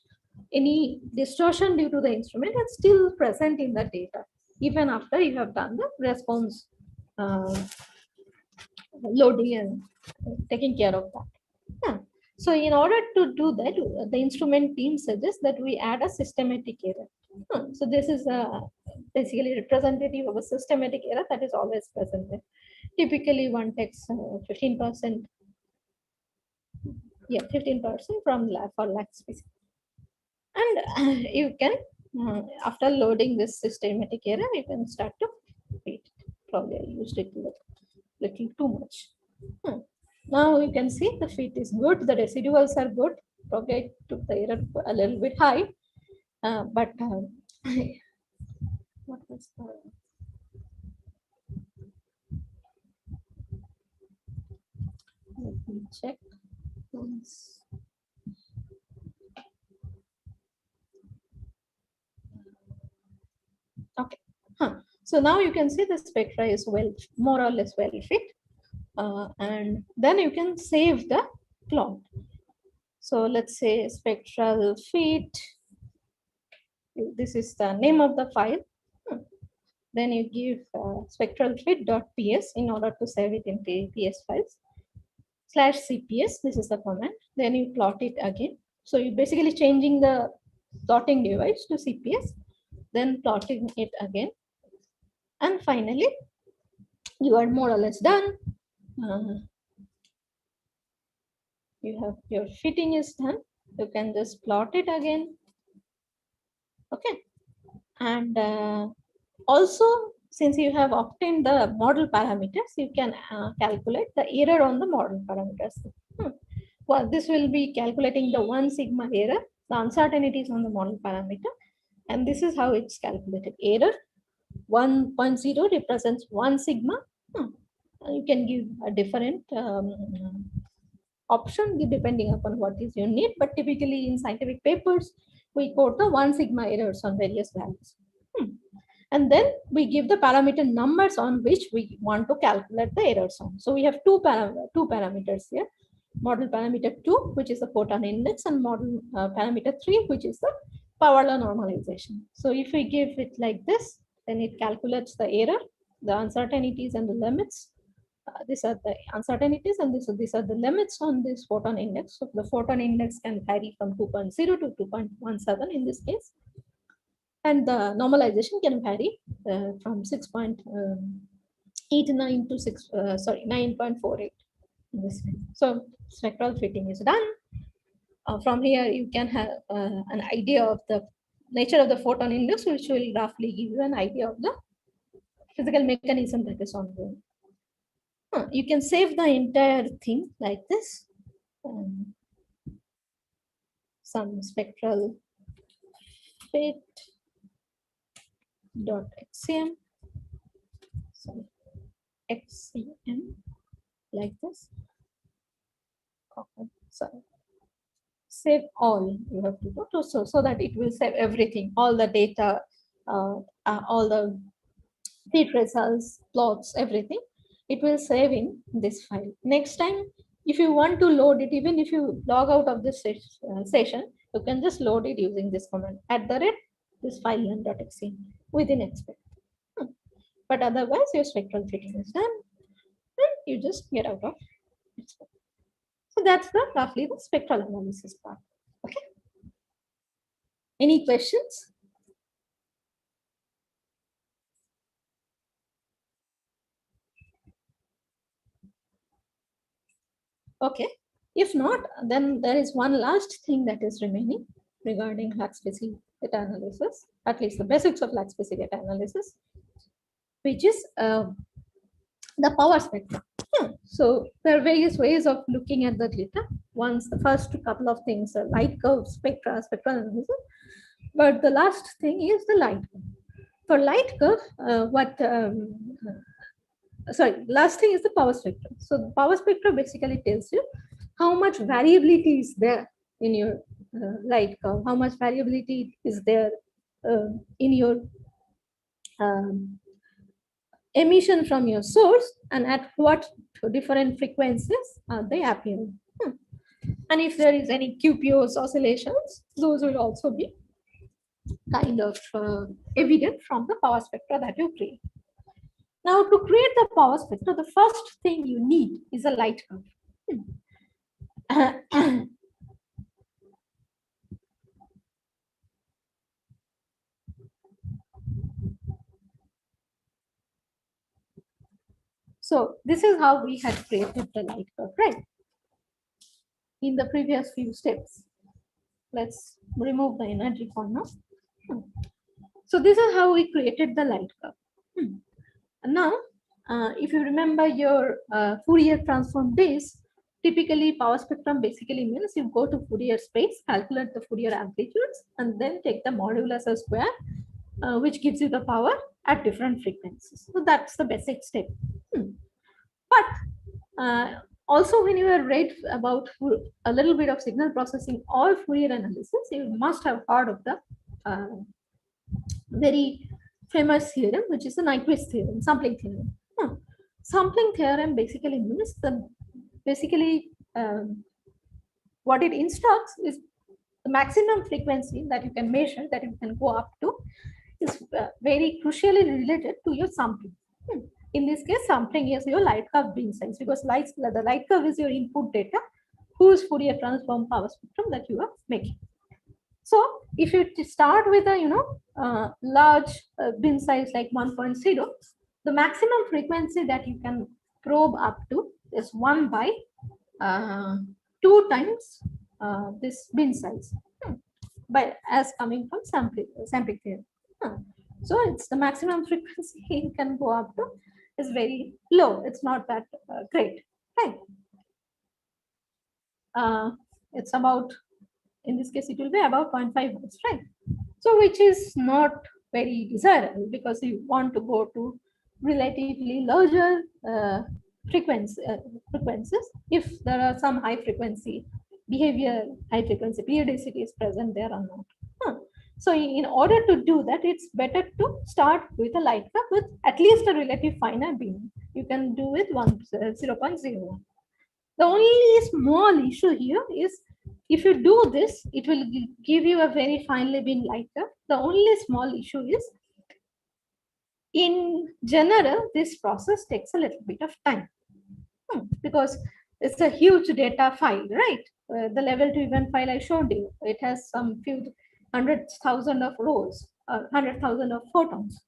Speaker 2: any distortion due to the instrument is still present in the data, even after you have done the response loading and taking care of that. Yeah. So in order to do that, the instrument team suggests that we add a systematic error. So this is basically representative of a systematic error that is always present there. Typically, one takes 15%. Yeah, 15% from for lag species. And you can, after loading this systematic error, you can start to fit. Probably I used it little too much. Now you can see the fit is good, the residuals are good. Probably I took the error a little bit high, but what was the, let me check. Okay. So now you can see the spectra is more or less well fit. And then you can save the plot. So let's say spectral fit. This is the name of the file. Then you give spectralfit.ps in order to save it in PS files. /cps, this is the command. Then you plot it again. So you're basically changing the plotting device to CPS, then plotting it again. And finally, you are more or less done. You have your fitting is done. You can just plot it again. Okay. And also, since you have obtained the model parameters, you can calculate the error on the model parameters. Well, this will be calculating the 1 sigma error, the uncertainties on the model parameter. And this is how it's calculated. Error 1.0 represents 1 sigma. You can give a different option depending upon what is your need, but typically in scientific papers, we quote the 1 sigma errors on various values. And then we give the parameter numbers on which we want to calculate the errors on. So we have two parameters here. Model parameter 2, which is the photon index, and model parameter 3, which is the power law normalization. So if we give it like this, then it calculates the error, the uncertainties, and the limits. These are the uncertainties, and these are the limits on this photon index. So the photon index can vary from 2.0 to 2.17 in this case. And the normalization can vary from 6.89 to 9.48 in this way. So spectral fitting is done. From here, you can have an idea of the nature of the photon index, which will roughly give you an idea of the physical mechanism that is ongoing. You can save the entire thing like this. Some spectral fit dot xcm, sorry, xcm like this. Okay, sorry. Save all you have to do so that it will save everything, all the data, all the feed results, plots, everything. It will save in this file. Next time, if you want to load it, even if you log out of this session, you can just load it using this command @ this file.xcm within Expect. But otherwise, your spectral fitting is done, and you just get out of Expect. So that's roughly the spectral analysis part. Okay. Any questions? Okay. If not, then there is one last thing that is remaining regarding Lax-Spacey data analysis, at least the basics of Lax-Spacey data analysis, which is the power spectrum. So there are various ways of looking at the data. Once the first couple of things are light curve, spectral analysis, but the last thing is the light curve. For light curve, last thing is the power spectrum. So the power spectrum basically tells you how much variability is there in your light curve, how much variability is there in your emission from your source, and at what different frequencies they appear. And if there is any QPOs oscillations, those will also be kind of evident from the power spectra that you create. Now, to create the power spectra, the first thing you need is a light curve. So this is how we had created the light curve, right? In the previous few steps. Let's remove the energy for now. So this is how we created the light curve. And now, if you remember your Fourier transform days, typically power spectrum basically means you go to Fourier space, calculate the Fourier amplitudes, and then take the modulus of square, which gives you the power at different frequencies. So that's the basic step. But also, when you are read about a little bit of signal processing or Fourier analysis, you must have heard of the very famous theorem, which is the Nyquist theorem, sampling theorem. Sampling theorem basically means what it instructs is the maximum frequency that you can measure, that you can go up to, is very crucially related to your sampling. In this case, sampling is your light curve beam size, because the light curve is your input data, whose Fourier transform power spectrum that you are making. So if you start with a large bin size like 1.0, the maximum frequency that you can probe up to is 1 by 2 times this bin size by as coming from sampling theory. So it's the maximum frequency it can go up to is very low. It's not that great, right? It's about, in this case, it will be about 0.5 volts, right? So which is not very desirable because you want to go to relatively larger frequencies if there are some high frequency behavior, high frequency periodicity is present there or not. So in order to do that, it's better to start with a light curve with at least a relative finer beam. You can do with 0.01. The only small issue here is if you do this, it will give you a very finely beamed light curve. The only small issue is, in general, this process takes a little bit of time because it's a huge data file, right? The level to event file I showed you, it has some few 100,000 of rows, 100,000 of photons.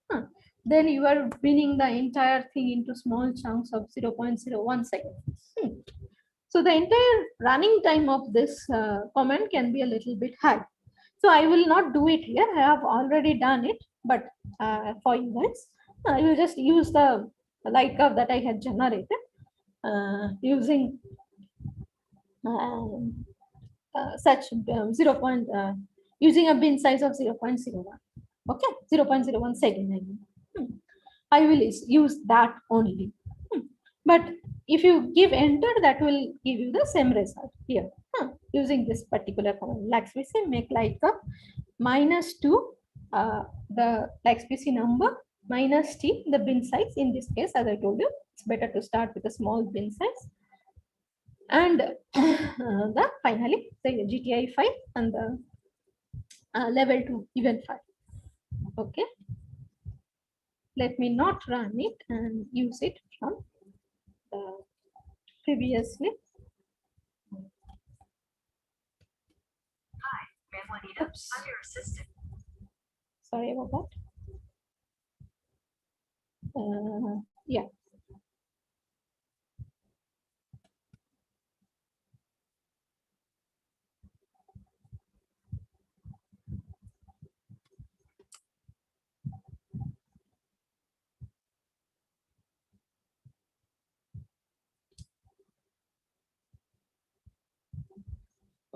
Speaker 2: Then you are binning the entire thing into small chunks of 0.01 seconds. So the entire running time of this comment can be a little bit high. So I will not do it here. I have already done it, but for you guys, I will just use the light curve that I had generated using such using a bin size of 0.01. Okay, 0.01 second. I mean. I will use that only. But if you give enter, that will give you the same result here. Using this particular command, LaxPC make light curve -2 the LaxPC number minus t the bin size. In this case, as I told you, it's better to start with a small bin size. And the finally the GTI file and the level 2 event file. Okay. Let me not run it and use it from previously.
Speaker 3: Hi, Manoneeta. I'm your assistant.
Speaker 2: Sorry about that. Yeah.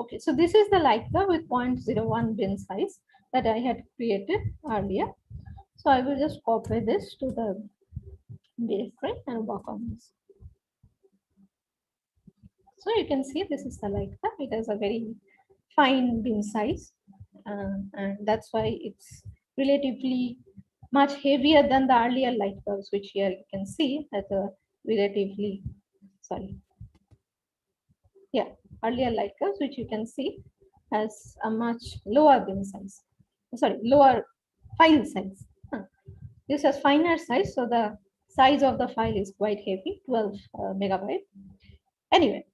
Speaker 2: Okay, so this is the light curve with 0.01 bin size that I had created earlier. So I will just copy this to the directory and work on this. So you can see this is the light curve. It has a very fine bin size, and that's why it's relatively much heavier than the earlier light curves, which here you can see as a relatively, earlier light curves, which you can see has a much lower bin size, lower file size. This has finer size, so the size of the file is quite heavy, 12 megabyte. Anyway,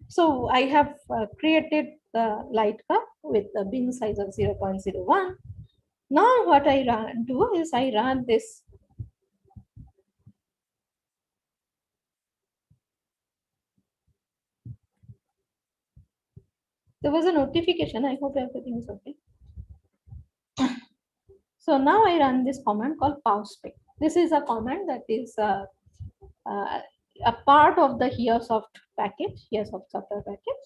Speaker 2: so I have created the light curve with the bin size of 0.01. Now what I do is I run this. There was a notification. I hope everything is okay. So now I run this command called powspec. This is a command that is a part of the HereSoft package, HereSoft software package,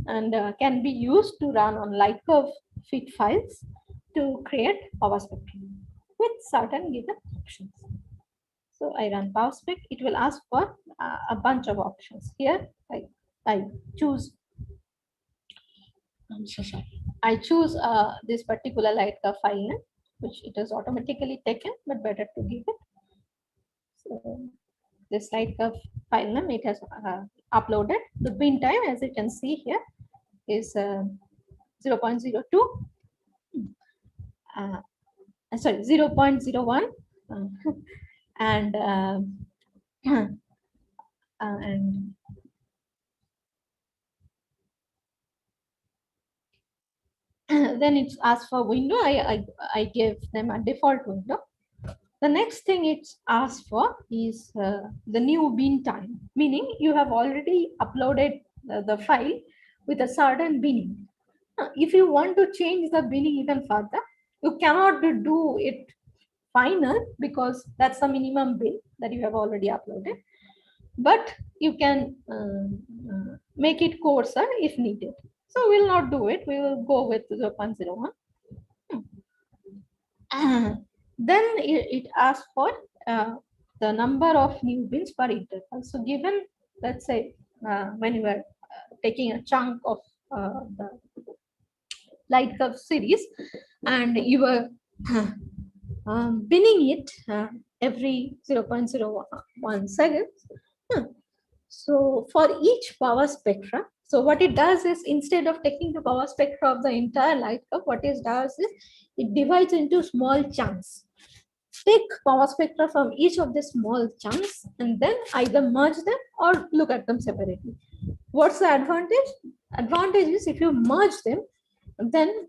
Speaker 2: and can be used to run on light curve fit files to create power spectrum with certain given options. So I run powspec. It will ask for a bunch of options. Here I choose. I'm so sorry. I choose this particular light curve file name, which it has automatically taken, but better to give it. So this light curve file name, it has uploaded. The bin time, as you can see here, is 0.02. Sorry, 0.01, and then it's asked for window. I gave them a default window. The next thing it's asked for is the new bin time, meaning you have already uploaded the file with a certain binning. If you want to change the binning even further, you cannot do it final because that's the minimum bin that you have already uploaded. But you can make it coarser if needed. So we'll not do it. We will go with 0.01. Then it asks for the number of new bins per interval. So given, let's say, when you are taking a chunk of the light curve series and you were binning it every 0.01 seconds. So for each power spectra, so what it does is, instead of taking the power spectra of the entire light curve, what it does is it divides into small chunks. Take power spectra from each of the small chunks and then either merge them or look at them separately. What's the advantage? Advantage is if you merge them, then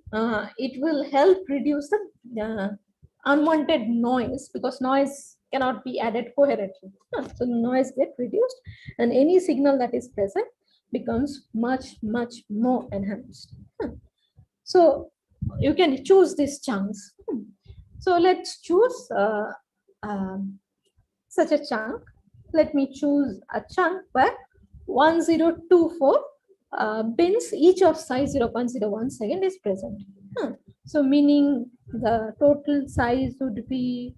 Speaker 2: it will help reduce the unwanted noise, because noise cannot be added coherently. So noise gets reduced and any signal that is present becomes much more enhanced. So you can choose these chunks. So let's choose such a chunk. Let me choose a chunk where 1024 bins each of size 0.01 second is present. So meaning the total size would be,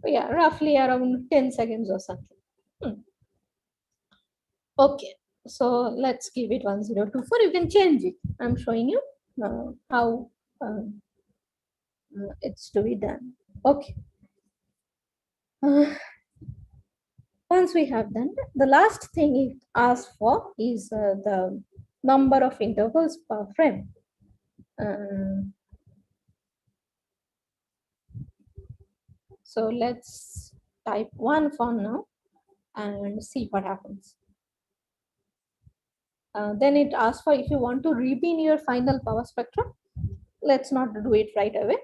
Speaker 2: yeah, roughly around 10 seconds or something. Okay, so let's give it 1024. You can change it. I'm showing you how it's to be done. Okay. Once we have done that, the last thing it asks for is the number of intervals per frame. So let's type 1 for now and see what happens. Then it asks for if you want to rebin your final power spectrum. Let's not do it right away.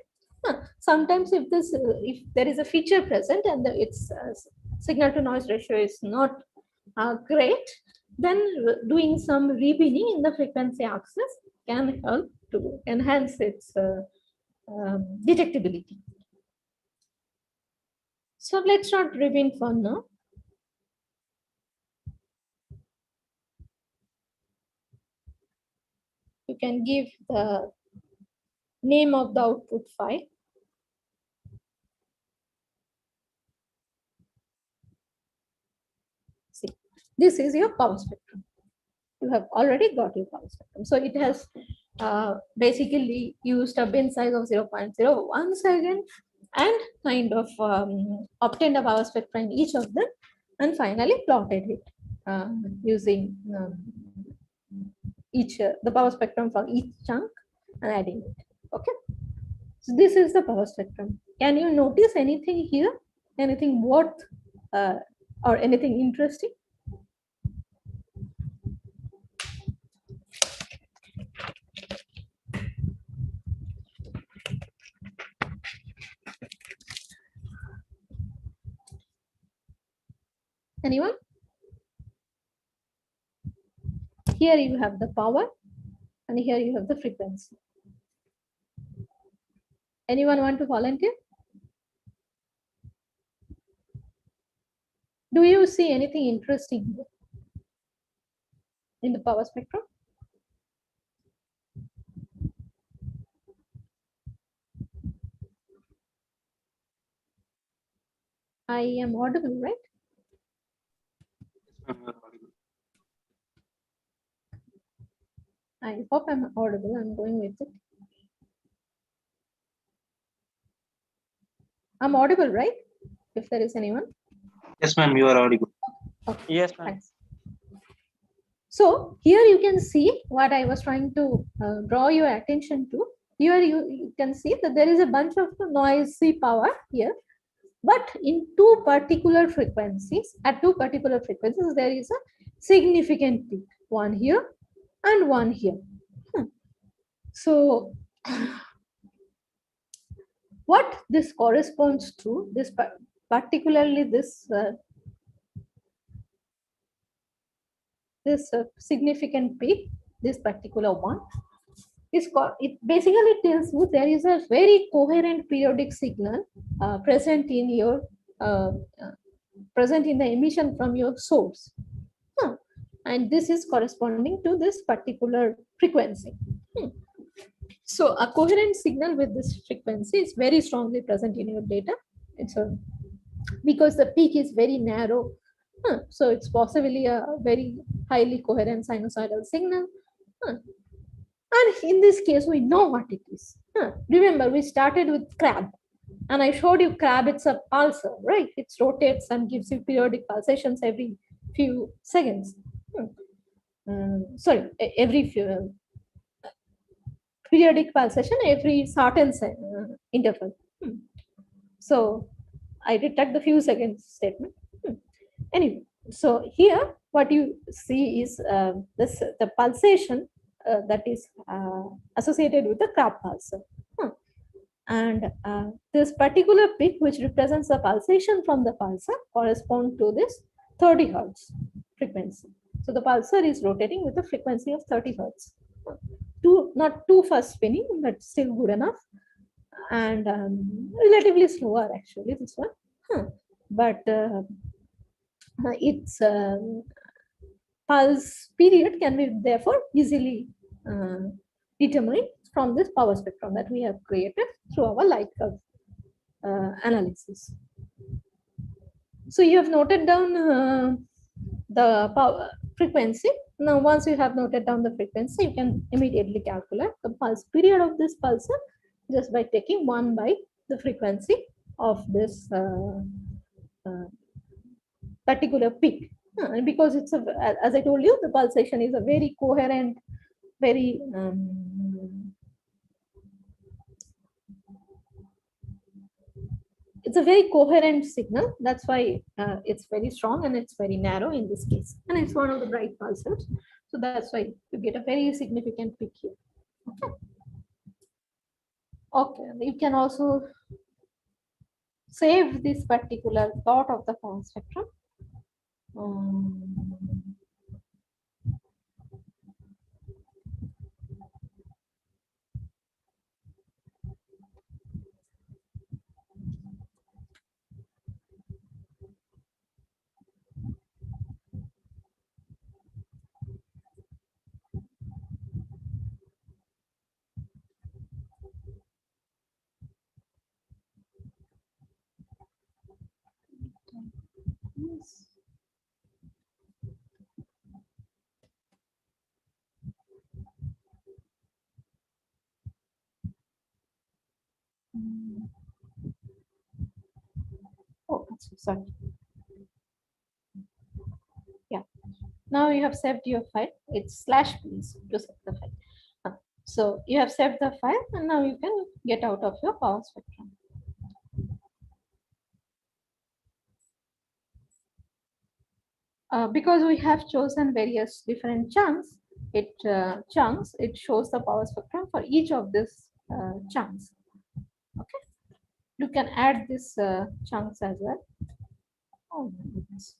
Speaker 2: Sometimes if there is a feature present and its signal to noise ratio is not great, then doing some rebinning in the frequency axis can help to enhance its detectability. So let's not rebin for now. You can give the name of the output file. See, this is your power spectrum. You have already got your power spectrum. So it has basically used a bin size of 0.01 second and kind of obtained a power spectrum in each of them and finally plotted it using the power spectrum for each chunk and adding it. Okay. So this is the power spectrum. Can you notice anything here? Anything worth or anything interesting? Anyone? Here you have the power and here you have the frequency. Anyone want to volunteer? Do you see anything interesting here in the power spectrum? I am audible, right? I hope I'm audible. I'm going with it. I'm audible, right? If there is anyone.
Speaker 4: Yes, ma'am, you are audible.
Speaker 2: Okay.
Speaker 4: Yes, ma'am.
Speaker 2: Thanks. So here you can see what I was trying to draw your attention to. Here you can see that there is a bunch of noisy power here, but in two particular frequencies, there is a significant peak, one here and one here. So what this corresponds to, this particularly this significant peak, this particular one, is it basically tells you there is a very coherent periodic signal present in your present in the emission from your source. And this is corresponding to this particular frequency. So a coherent signal with this frequency is very strongly present in your data. It's a because the peak is very narrow, so it's possibly a very highly coherent sinusoidal signal. And in this case, we know what it is. Remember, we started with crab, and I showed you crab. It's a pulsar, right? It rotates and gives you periodic pulsations every few seconds. Sorry, every few periodic pulsation every certain interval. So I detect the few seconds statement. Anyway, so here what you see is the pulsation that is associated with the crab pulsar. And this particular peak, which represents the pulsation from the pulsar, corresponds to this 30 Hertz frequency. So the pulsar is rotating with a frequency of 30 Hertz. Not too fast spinning, but still good enough. And relatively slower, actually, this one. But its pulse period can be therefore easily determined from this power spectrum that we have created through our light curve analysis. So you have noted down the power frequency. Now, once you have noted down the frequency, you can immediately calculate the pulse period of this pulsar just by taking 1 by the frequency of this particular peak. And because it's as I told you, the pulsation is a very coherent, very it's a very coherent signal. That's why it's very strong and it's very narrow in this case. And it's one of the bright pulsars. So that's why you get a very significant peak here. Okay, you can also save this particular plot of the power spectrum. Yes. Oh, sorry. Yeah. Now you have saved your file. It's /please to save the file. So you have saved the file, and now you can get out of your power spectrum. Because we have chosen various different chunks, it shows the power spectrum for each of these chunks. Okay, you can add these chunks as well. Oh my goodness.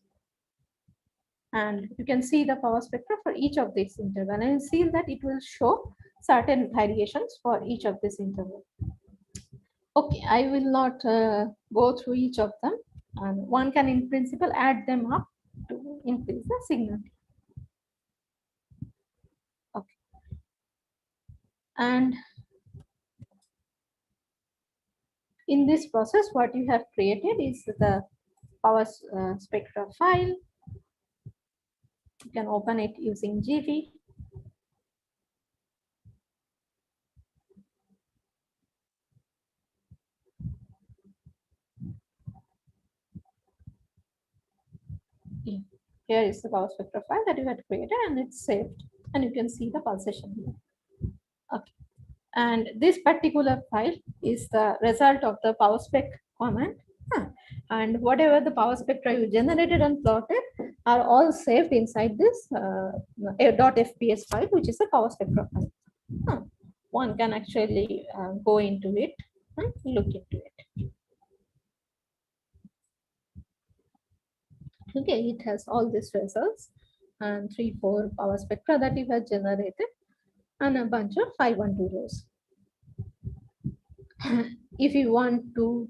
Speaker 2: And you can see the power spectrum for each of these interval, and you see that it will show certain variations for each of this interval. Okay, I will not go through each of them, and one can in principle add them up to increase the signal. Okay, and in this process, what you have created is the power spectra file. You can open it using GV. Here is the power spectra file that you had created, and it's saved, and you can see the pulsation here. Okay, and this particular file is the result of the power spec command. And whatever the power spectra you generated and plotted are all saved inside this .fps file, which is the power spectra file. One can actually go into it and look into it. Okay, it has all these results and 3-4 power spectra that it has generated and a bunch of 512 rows. If you want to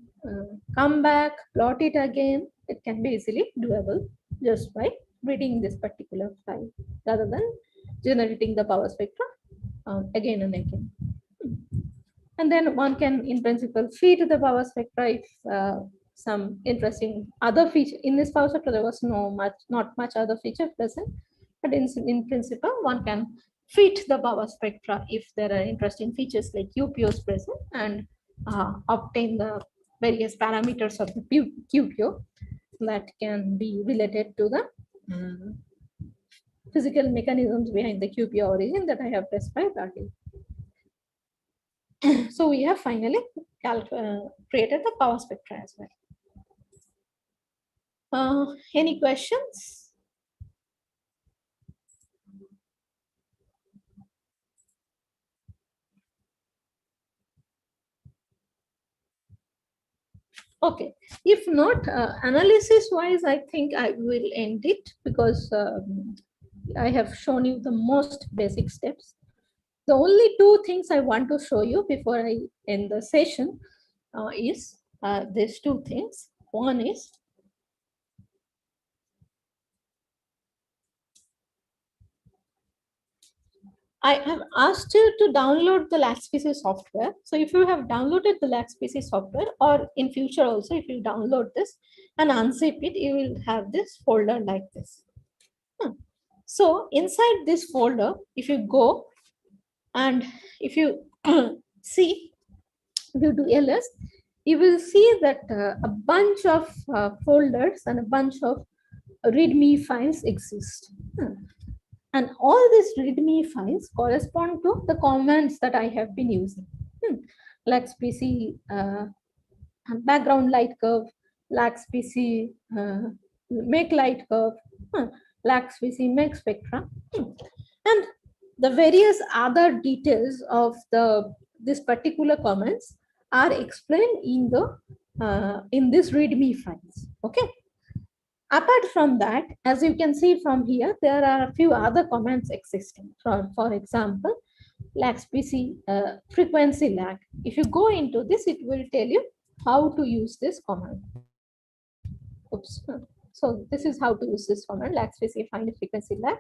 Speaker 2: come back, plot it again, it can be easily doable just by reading this particular file rather than generating the power spectra again and again. And then one can, in principle, feed the power spectra if some interesting other feature. In this power spectra, there was not much other feature present, but in principle, one can feed the power spectra if there are interesting features like QPOs present and obtain the various parameters of the QPO that can be related to the physical mechanisms behind the QPO origin that I have described earlier. So we have finally created the power spectra as well. Any questions? Okay, if not, analysis wise, I think I will end it because I have shown you the most basic steps. The only two things I want to show you before I end the session is these two things. One is I have asked you to download the LaxPC software. So if you have downloaded the LaxPC software, or in future also, if you download this and unzip it, you will have this folder like this. So inside this folder, if you go and if you see, if you do ls, you will see that a bunch of folders and a bunch of readme files exist. And all these readme files correspond to the commands that I have been using. LaxPC background light curve, LaxPC make light curve, LaxPC make spectra, and the various other details of this particular comments are explained in the in this readme files. Okay. Apart from that, as you can see from here, there are a few other comments existing. For example, LaxPC frequency lag. If you go into this, it will tell you how to use this command. Oops. So this is how to use this command, LaxPC find frequency lag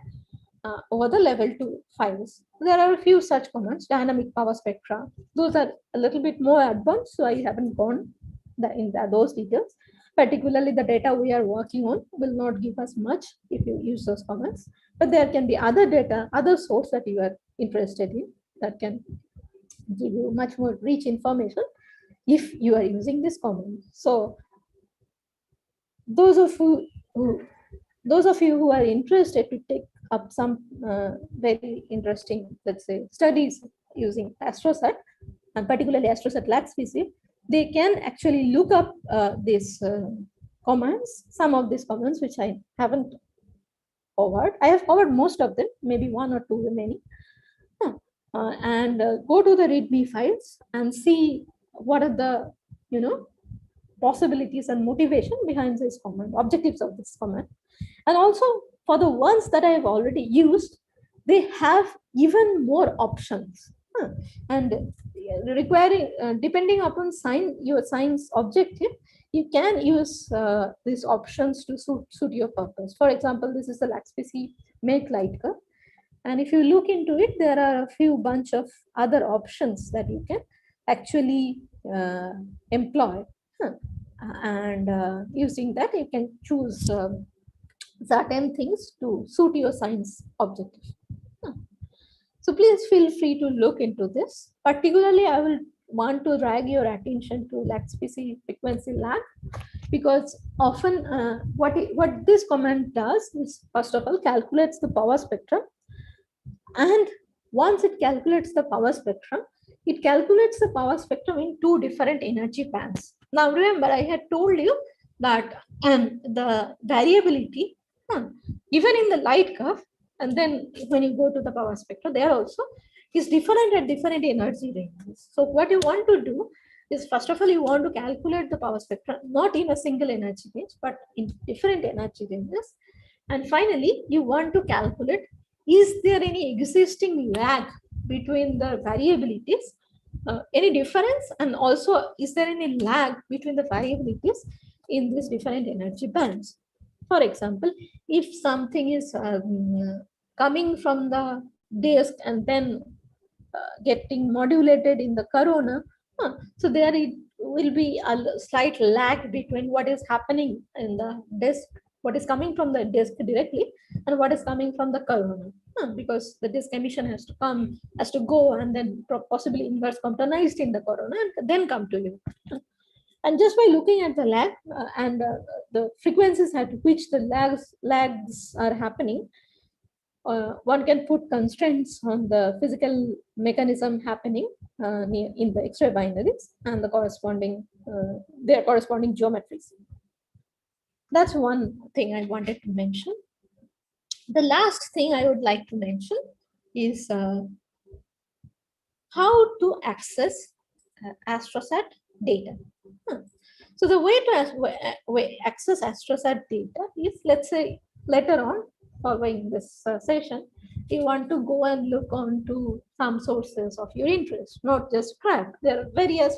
Speaker 2: over the level 2 files. There are a few such commands, dynamic power spectra. Those are a little bit more advanced, so I haven't gone in those details. Particularly the data we are working on will not give us much if you use those commands, but there can be other data, other source that you are interested in that can give you much more rich information if you are using this command. So those of you who are interested to take up some very interesting, let's say, studies using AstroSat, and particularly AstroSat LaxPC, they can actually look up these commands, some of these commands which I haven't covered. I have covered most of them, maybe one or two remaining. And go to the readme files and see what are the possibilities and motivation behind this command, objectives of this command. And also for the ones that I have already used, they have even more options. And requiring, depending upon your science objective, you can use these options to suit your purpose. For example, this is the LaxPC make light curve. And if you look into it, there are a few bunch of other options that you can actually employ. And using that, you can choose certain things to suit your science objective. So please feel free to look into this. Particularly, I will want to drag your attention to LaxPC frequency lag, because often what this command does is, first of all, calculates the power spectrum. And once it calculates the power spectrum, it calculates the power spectrum in two different energy bands. Now remember, I had told you that the variability, even in the light curve, and then when you go to the power spectrum, there also is different at different energy ranges. So what you want to do, is first of all, you want to calculate the power spectrum, not in a single energy range, but in different energy ranges. And finally, you want to calculate, is there any existing lag between the variabilities, any difference, and also is there any lag between the variabilities in these different energy bands. For example, if something is coming from the disk and then getting modulated in the corona, so there it will be a slight lag between what is happening in the disk, what is coming from the disk directly, and what is coming from the corona, because the disk emission has to come, has to go, and then possibly inverse quantized in the corona and then come to you. And just by looking at the lag and the frequencies at which the lags are happening, one can put constraints on the physical mechanism happening in the X-ray binaries and the corresponding their corresponding geometries. That's one thing I wanted to mention. The last thing I would like to mention is how to access AstroSat data. So the way to access AstroSat data is, let's say later on, following this session, you want to go and look onto some sources of your interest, not just crack. There are various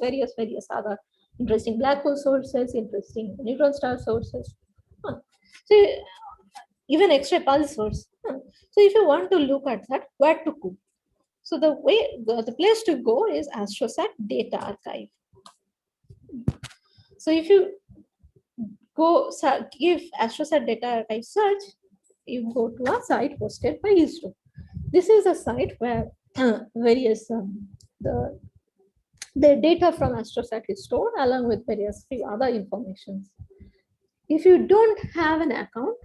Speaker 2: other interesting black hole sources, interesting neutron star sources. So even X-ray pulse source. So if you want to look at that, where to go? So the place to go is AstroSat Data Archive. So if you go give AstroSat Data Archive search, you go to a site hosted by ISRO. This is a site where various the data from AstroSat is stored along with various few other informations. If you don't have an account,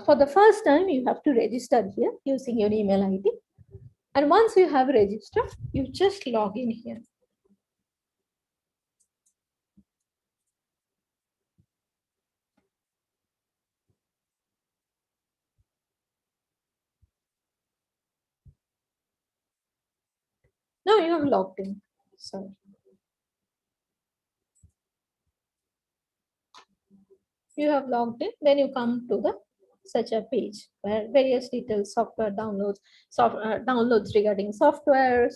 Speaker 2: for the first time you have to register here using your email ID. And once you have registered, you just log in here. Now you have logged in. Sorry. You have logged in, then you come to the such a page where various details, software downloads, downloads regarding softwares,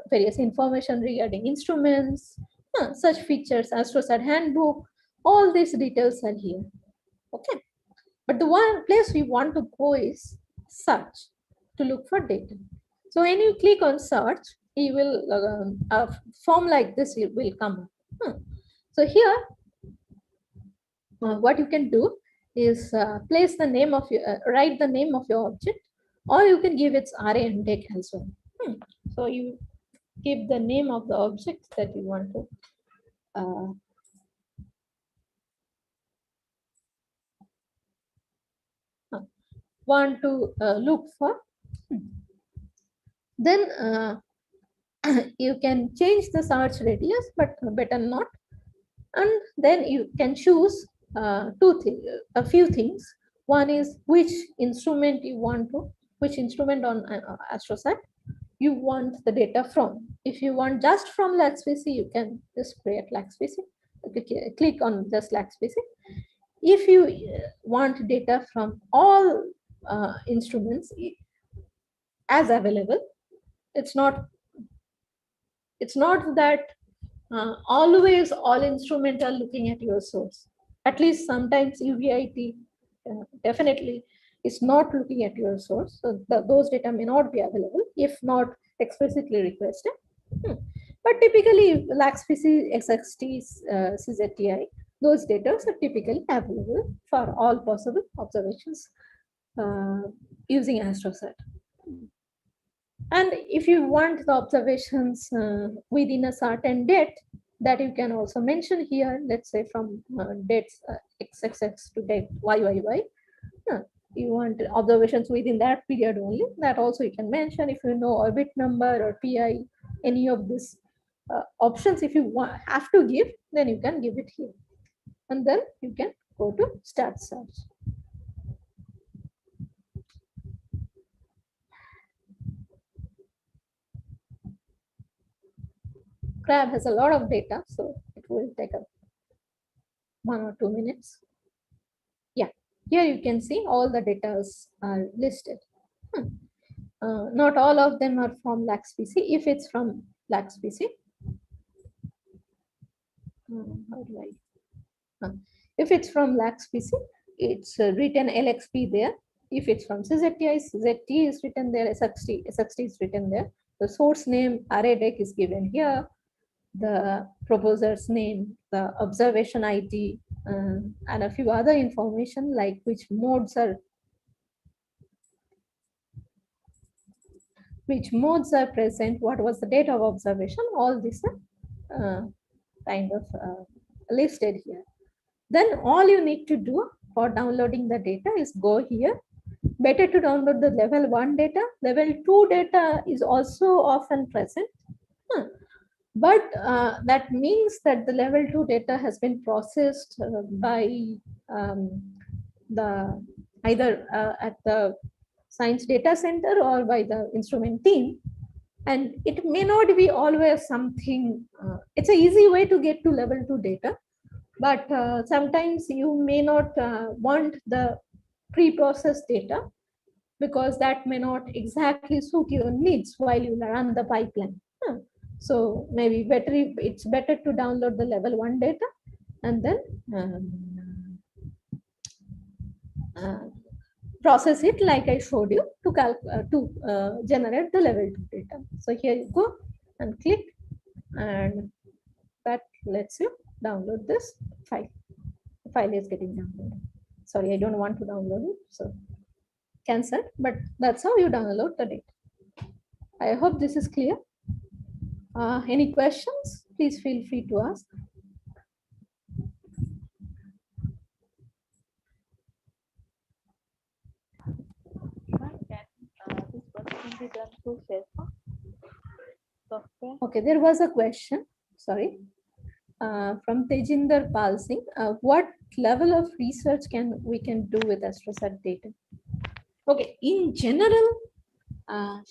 Speaker 2: various information regarding instruments, such features, AstroSat handbook, all these details are here. Okay, but the one place we want to go is search to look for data. So when you click on search, you will a form like this will come up. So here, what you can do is place the name of your, write the name of your object, or you can give its array and deck as well. So you give the name of the object that you want to look for. Then you can change the search radius, but better not. And then you can choose a few things. One is which instrument you want to, which instrument on AstroSat you want the data from. If you want just from LAXPC, you can just create LAXPC. Click on just LAXPC. If you want data from all instruments as available, it's not that always all instruments are looking at your source. At least sometimes UVIT definitely is not looking at your source. So those data may not be available if not explicitly requested. But typically LAXPC, XXT, CZTI, those data are typically available for all possible observations using AstroSat. And if you want the observations within a certain date, that you can also mention here, let's say from dates XXX to date YYY. You want observations within that period only, that also you can mention. If you know orbit number or PI, any of these options, if you have to give, then you can give it here. And then you can go to start search. Crab has a lot of data, so it will take up 1 or 2 minutes. Yeah, here you can see all the data are listed. Not all of them are from LAC species. If it's from LAC species, how do I? If it's from LAC species, it's written LXP there. If it's from CZTI, CZT is written there, SXT is written there. The source name array deck is given here. The proposer's name, the observation ID, and a few other information like which modes are present, what was the date of observation, all this kind of listed here. Then all you need to do for downloading the data is go here. Better to download the level 1 data. Level 2 data is also often present. But that means that the level 2 data has been processed by the either at the science data center or by the instrument team, and it may not be always something. It's an easy way to get to level 2 data, but sometimes you may not want the pre-processed data because that may not exactly suit your needs while you run the pipeline. So maybe it's better to download the level 1 data and then process it like I showed you to generate the level 2 data. So here you go and click, and that lets you download this file. The file is getting downloaded. Sorry, I don't want to download it, so cancel. But that's how you download the data. I hope this is clear. Any questions? Please feel free to ask.
Speaker 5: This processing be done through Sherpa software?
Speaker 2: Okay, there was a question. Sorry. From Tejinder Pal Singh. What level of research we can do with AstroSat data? Okay, in general, a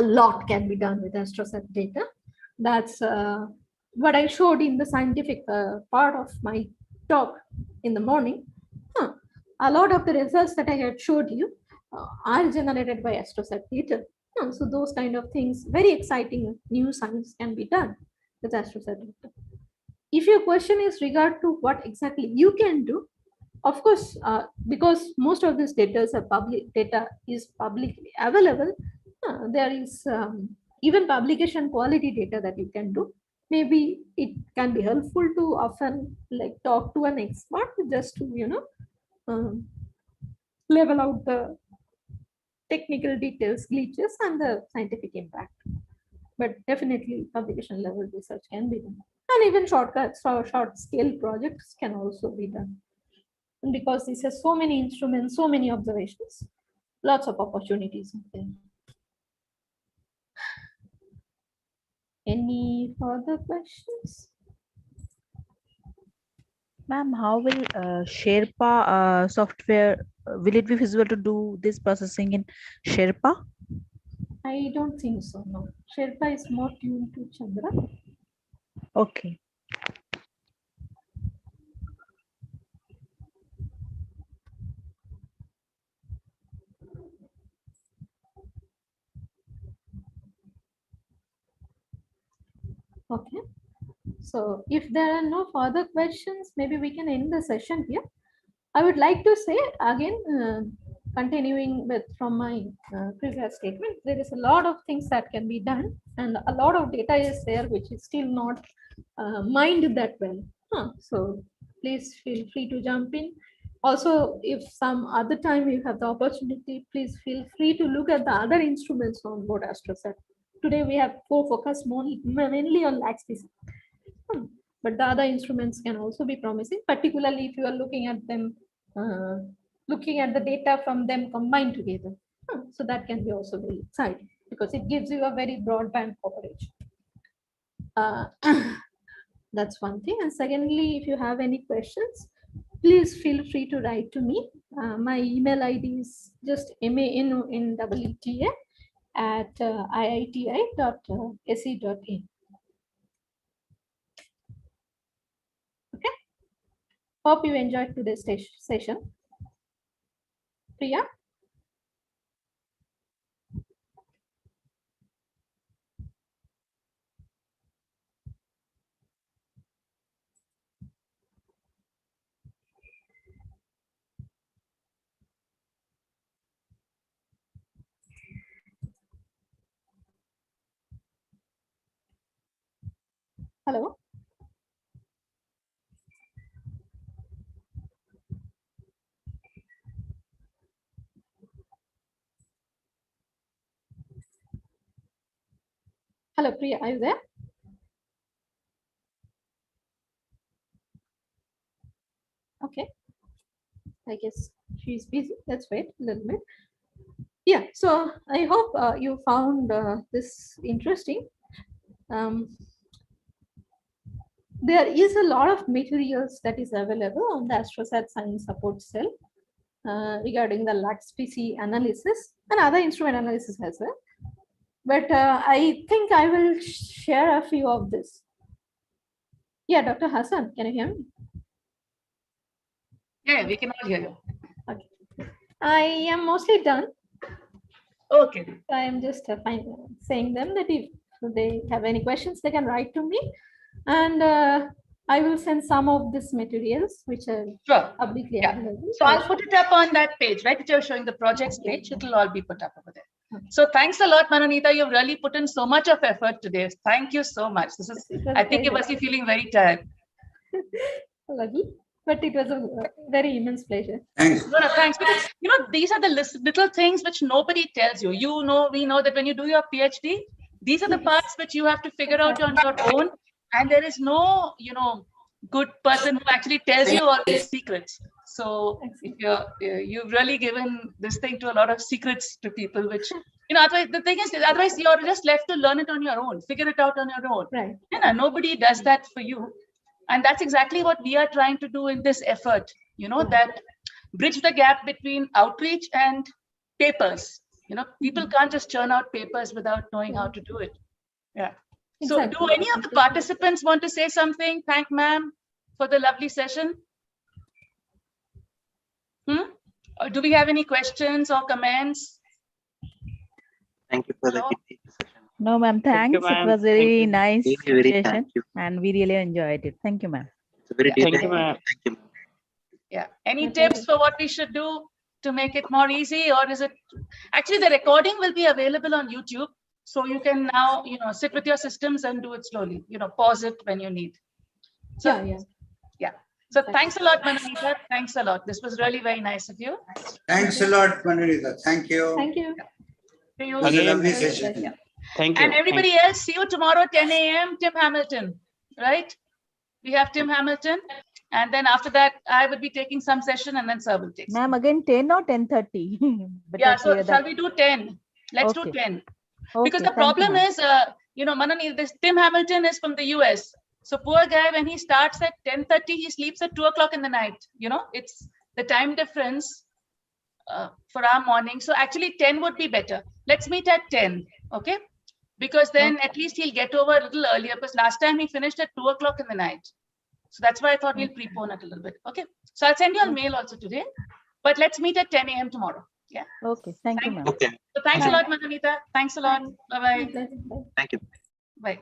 Speaker 2: lot can be done with AstroSat data. That's what I showed in the scientific part of my talk in the morning. A lot of the results that I had showed you are generated by AstroSat data. So those kind of things, very exciting new science can be done with AstroSat data. If your question is regard to what exactly you can do, of course, because most of this data is publicly available, there is even publication quality data that you can do. Maybe it can be helpful to often like talk to an expert just to level out the technical details, glitches, and the scientific impact. But definitely publication level research can be done. And even shortcuts or short scale projects can also be done. And because this has so many instruments, so many observations, lots of opportunities out there. Any further questions?
Speaker 5: Ma'am, how will Sherpa software, will it be feasible to do this processing in Sherpa?
Speaker 2: I don't think so, no. Sherpa is more tuned to Chandra.
Speaker 5: Okay.
Speaker 2: Okay. So if there are no further questions, maybe we can end the session here. I would like to say again, continuing with from my previous statement, there is a lot of things that can be done, and a lot of data is there which is still not mined that well. So please feel free to jump in. Also, if some other time you have the opportunity, please feel free to look at the other instruments on board AstroSat. Today we have focused mainly on LAC species. But the other instruments can also be promising, particularly if you are looking at them, looking at the data from them combined together. So that can be also very exciting because it gives you a very broadband coverage. That's one thing. And secondly, if you have any questions, please feel free to write to me. My email ID is just manoneta@iiti.se.in. Hope you enjoyed today's session. Priya? Hello? Hello, Priya, are you there? Okay. I guess she's busy. Let's wait a little bit. Yeah, so I hope you found this interesting. There is a lot of materials that is available on the AstroSat Science Support Cell regarding the Lux PC analysis and other instrument analysis as well. But I think I will share a few of this. Yeah, Dr. Hassan, can you hear me?
Speaker 6: Yeah, we can all hear you.
Speaker 2: Okay. I am mostly done.
Speaker 6: Okay.
Speaker 2: I am just saying them that if they have any questions, they can write to me. And I will send some of these materials which are
Speaker 6: Sure.
Speaker 2: publicly
Speaker 6: Yeah.
Speaker 2: available.
Speaker 6: So I'll put it up on that page, right? Which you're showing the projects page. It'll all be put up over there. So thanks a lot, Manoneeta. You've really put in so much of effort today. Thank you so much. This is, I think you must be feeling very tired.
Speaker 2: Lucky, but it was a very immense pleasure.
Speaker 1: Thanks.
Speaker 6: No, thanks. Because, these are the little things which nobody tells you. We know that when you do your PhD, these are the parts which you have to figure out on your own. And there is no, good person who actually tells you all these secrets. So if you've really given this thing to a lot of secrets to people, which, otherwise the thing is, otherwise you're just left to learn it on your own, figure it out on your own.
Speaker 2: Right.
Speaker 6: Nobody does that for you. And that's exactly what we are trying to do in this effort, that bridge the gap between outreach and papers. People can't just churn out papers without knowing how to do it. Yeah. So do any of the participants want to say something? Thank ma'am for the lovely session. Or do we have any questions or comments?
Speaker 4: Thank you for the session.
Speaker 5: No, ma'am.
Speaker 4: Thank you,
Speaker 5: Thanks. It
Speaker 4: ma'am.
Speaker 5: was very nice
Speaker 4: Very
Speaker 5: session,
Speaker 4: thank you.
Speaker 5: and we really enjoyed it. Thank you, ma'am.
Speaker 4: It's a very
Speaker 6: Thank
Speaker 4: you, ma'am. Thank you.
Speaker 6: Yeah. Any tips for what we should do to make it more easy, or is it actually the recording will be available on YouTube, so you can now sit with your systems and do it slowly. Pause it when you need. So, yeah. So thanks a lot, Manoneeta. Thanks a lot. This was really very nice of you.
Speaker 1: Thanks a lot, Manoneeta. Thank you.
Speaker 2: Thank you.
Speaker 6: See you.
Speaker 1: It was a lovely session.
Speaker 6: Yeah.
Speaker 4: Thank you.
Speaker 6: And everybody else, see you tomorrow, 10 a.m. Tim Hamilton, right? We have Tim Hamilton. And then after that, I will be taking some session and then Sir will take some.
Speaker 5: Ma'am, again 10 or 10:30?
Speaker 6: Yeah, so shall we do 10? Let's do 10. Because the problem is, Manoneeta, this Tim Hamilton is from the US. So poor guy, when he starts at 10:30, he sleeps at 2 o'clock in the night. It's the time difference for our morning. So actually 10 would be better. Let's meet at 10, okay? Because then at least he'll get over a little earlier, because last time he finished at 2 o'clock in the night. So that's why I thought we'll prepone it a little bit. Okay. So I'll send you a mail also today, but let's meet at 10 a.m. tomorrow. Yeah.
Speaker 5: Okay. Thank you, ma'am.
Speaker 4: Okay.
Speaker 6: So thanks a lot, Manoneeta. Thanks a lot. Bye-bye.
Speaker 4: Thank you.
Speaker 6: Bye.